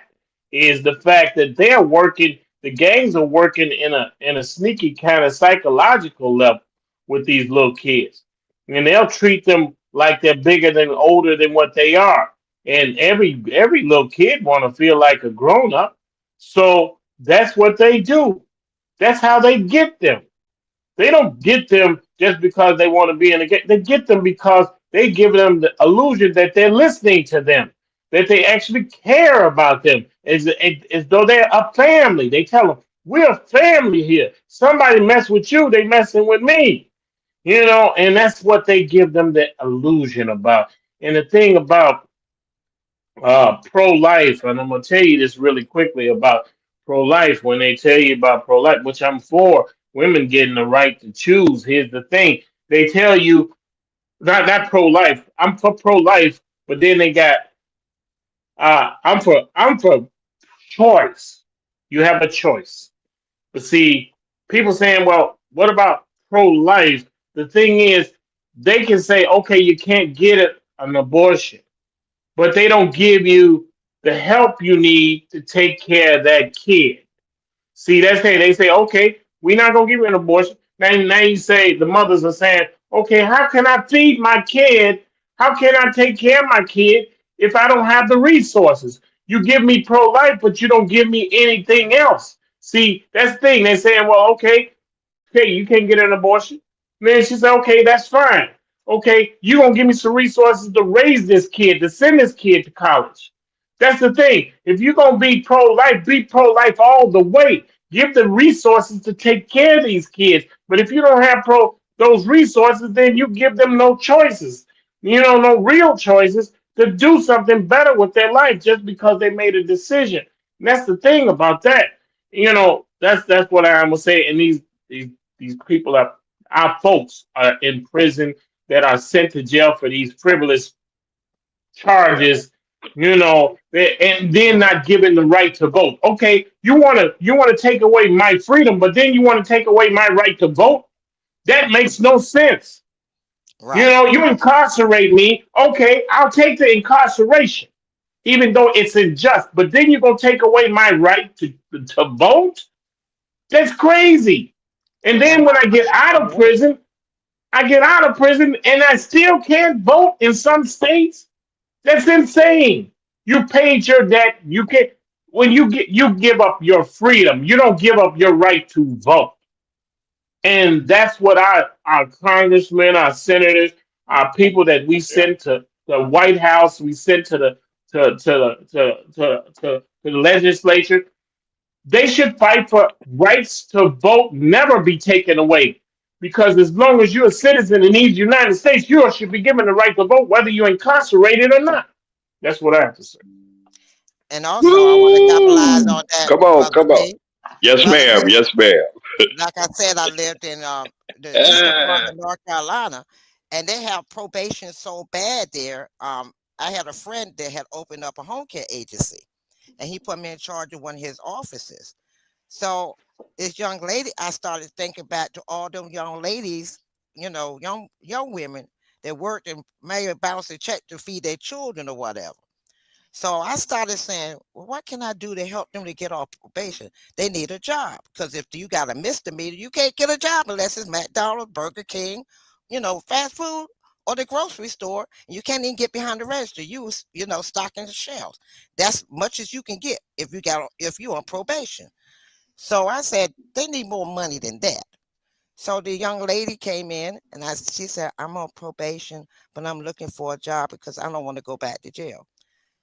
is the fact that they're working. The gangs are working in a sneaky kind of psychological level with these little kids, and they'll treat them like they're bigger than older than what they are. And every little kid want to feel like a grown up, so that's what they do. That's how they get them. They don't get them just because they want to be in a game. They get them because they give them the illusion that they're listening to them, that they actually care about them, as though they're a family. They tell them, we're a family here. Somebody mess with you, they messing with me. And that's what they give them the illusion about. And the thing about pro-life, and I'm gonna tell you this really quickly about pro-life. When they tell you about pro-life, which I'm for, women getting the right to choose. Here's the thing: they tell you not pro-life. I'm for pro-life, but then they got I'm for choice. You have a choice. But see, people saying, well, what about pro-life? The thing is, they can say, okay, you can't get an abortion, but they don't give you the help you need to take care of that kid. See, that's they say, okay, we're not gonna give you an abortion. Now you say the mothers are saying, okay, how can I feed my kid? How can I take care of my kid if I don't have the resources? You give me pro-life, but you don't give me anything else. See, that's the thing. They're saying, well, okay, you can't get an abortion. And then she said, okay, that's fine. Okay, you're gonna give me some resources to raise this kid, to send this kid to college. That's the thing. If you're gonna be pro-life all the way. Give the resources to take care of these kids. But if you don't have those resources, then you give them no choices. No real choices to do something better with their life just because they made a decision. And that's the thing about that. That's what I'm gonna say. And these people our folks are in prison that are sent to jail for these frivolous charges, and then not given the right to vote. Okay, you wanna take away my freedom, but then you want to take away my right to vote? That makes no sense. Right. You incarcerate me. Okay, I'll take the incarceration, even though it's unjust. But then you're gonna take away my right to vote? That's crazy. And then And when I get out of prison, and I still can't vote in some states. That's insane. You paid your debt. You can when you give up your freedom. You don't give up your right to vote. And that's what our congressmen, our senators, our people that we send to the White House, we send to the legislature. They should fight for rights to vote never be taken away. Because as long as you're a citizen in these United States, you should be given the right to vote, whether you're incarcerated or not. That's what I have to say. And also, I want to capitalize on that, Come on, Brother come on. Lee. Yes, Brother ma'am. Lee, Yes, ma'am. like I said, I lived in the eastern part of North Carolina, and they have probation so bad there. I had a friend that had opened up a home care agency, and he put me in charge of one of his offices. So this young lady, I started thinking back to all them young ladies, young women that worked and maybe bounced a check to feed their children or whatever. So I started saying, well, what can I do to help them to get off probation? They need a job, because if you got a misdemeanor, you can't get a job unless it's McDonald's, Burger King, fast food, or the grocery store. And you can't even get behind the register. Stocking the shelves. That's much as you can get if you're on probation. So I said, they need more money than that. So the young lady came in and she said, I'm on probation, but I'm looking for a job because I don't want to go back to jail.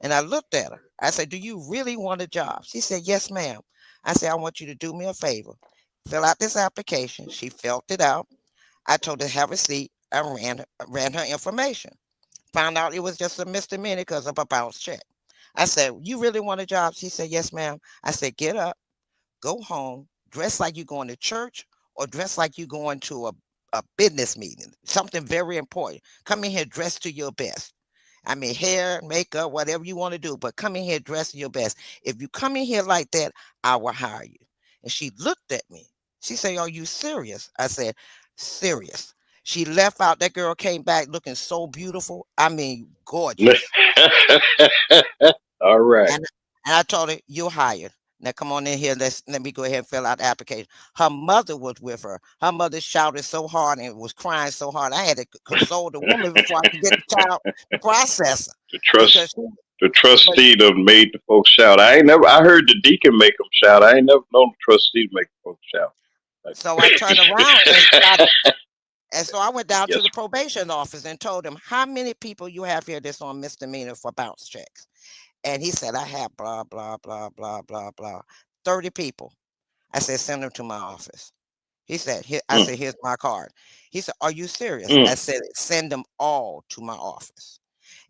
And I looked at her. I said, do you really want a job? She said, yes, ma'am. I said, I want you to do me a favor. Fill out this application. She filled it out. I told her to have a seat. I ran her information. Found out it was just a misdemeanor because of a bounce check. I said, you really want a job? She said, yes, ma'am. I said, get up, go home, dress like you're going to church or dress like you're going to a business meeting, something very important. Come in here dressed to your best. I mean, hair, makeup, whatever you want to do, but come in here dressed your best. If you come in here like that, I will hire you. And she looked at me. She said, are you serious? I said, serious. She left out. That girl came back looking so beautiful. I mean, gorgeous. All right. And I told her, you're hired. Now come on in here. Let me go ahead and fill out the application. Her mother was with her. Her mother shouted so hard and was crying so hard. I had to console the woman before I could get the child to process her. The trustee done made the folks shout. I heard the deacon make them shout. I ain't never known the trustee make the folks shout. So I turned around and so I went down to the probation office and told him, how many people you have here that's on misdemeanor for bounce checks? And he said, I have blah, blah, blah, blah, blah, blah. 30 people. I said, send them to my office. He said, I said, here's my card. He said, are you serious? I said, send them all to my office.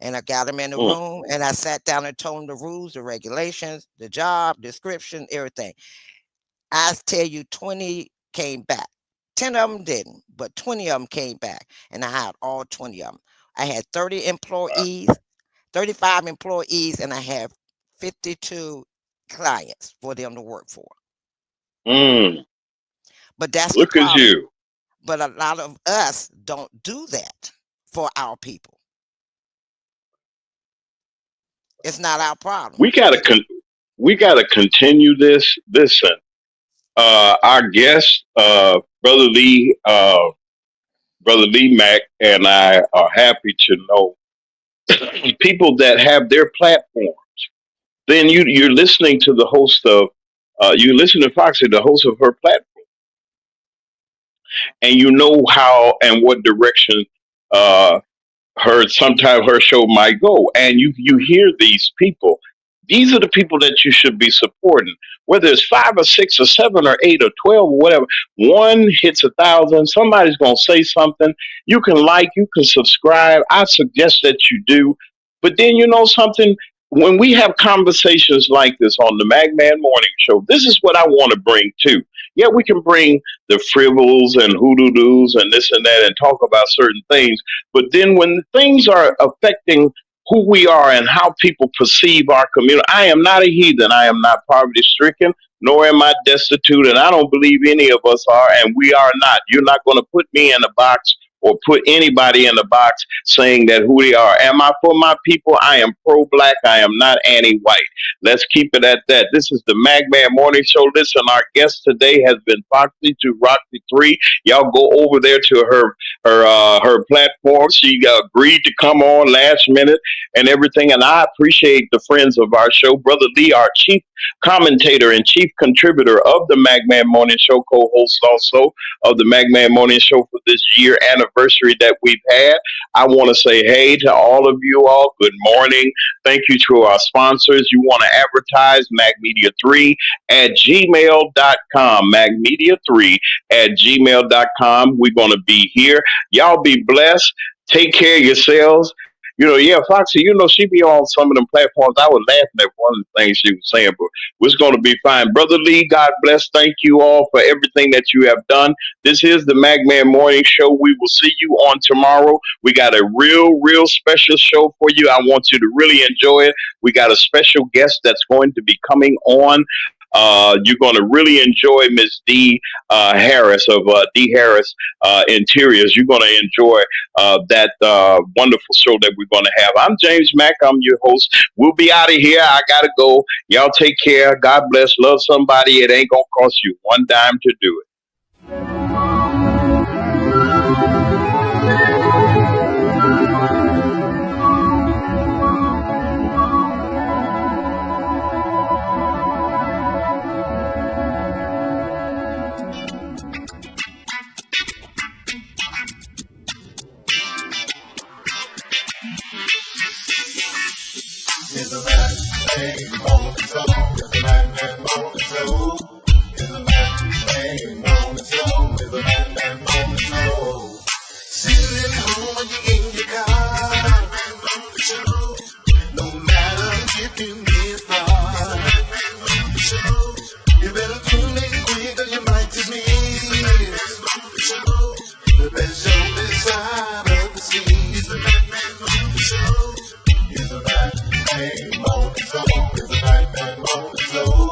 And I got them in the room and I sat down and told them the rules, the regulations, the job description, everything. I tell you, 20 came back. 10 of them didn't, but 20 of them came back. And I hired all 20 of them. I had 30 employees. 35 employees, and I have 52 clients for them to work for. But that's Look the problem. at you. But a lot of us don't do that for our people. It's not our problem. We gotta continue this. Listen, our guest, Brother Lee Mack, and I are happy to know people that have their platforms. Then you're listening to the host of you listen to Foxy, the host of her platform, and you know how and what direction sometimes her show might go. And you hear these people These are the people that you should be supporting. Whether it's 5 or 6 or 7 or 8 or 12 or whatever, one hits 1,000. Somebody's gonna say something. You can like, you can subscribe. I suggest that you do. But then you know something. When we have conversations like this on the Magman Morning Show, this is what I want to bring too. Yeah, we can bring the frivels and hoodoo-doos and this and that and talk about certain things. But then when things are affecting who we are and how people perceive our community, I am not a heathen. I am not poverty-stricken, nor am I destitute. And I don't believe any of us are, and we are not. You're not going to put me in a box or put anybody in the box saying that who they are. Am I for my people? I am pro-black. I am not anti-white. Let's keep it at that. This is the Magman Morning Show. Listen, our guest today has been Foxy to Roxy 3. Y'all go over there to her platform. She agreed to come on last minute and everything, and I appreciate the friends of our show. Brother Lee, our chief commentator and chief contributor of the Magman Morning Show, co-host also of the Magman Morning Show for this year anniversary that we've had. I want to say hey to all of you all. Good morning. Thank you to our sponsors. You want to advertise magmedia3 at gmail.com. Magmedia3 at gmail.com. We're going to be here. Y'all be blessed. Take care of yourselves. You know, yeah, Foxy, you know, she be on some of them platforms. I was laughing at one of the things she was saying, but it's going to be fine. Brother Lee, God bless. Thank you all for everything that you have done. This is the Magman Morning Show. We will see you on tomorrow. We got a real special show for you. I want you to really enjoy it. We got a special guest that's going to be coming on. You're going to really enjoy Miss D. Harris of D. Harris Interiors. You're going to enjoy that wonderful show that we're going to have. I'm James Mack. I'm your host. We'll be out of here. I got to go. Y'all take care. God bless. Love somebody. It ain't going to cost you one dime to do it.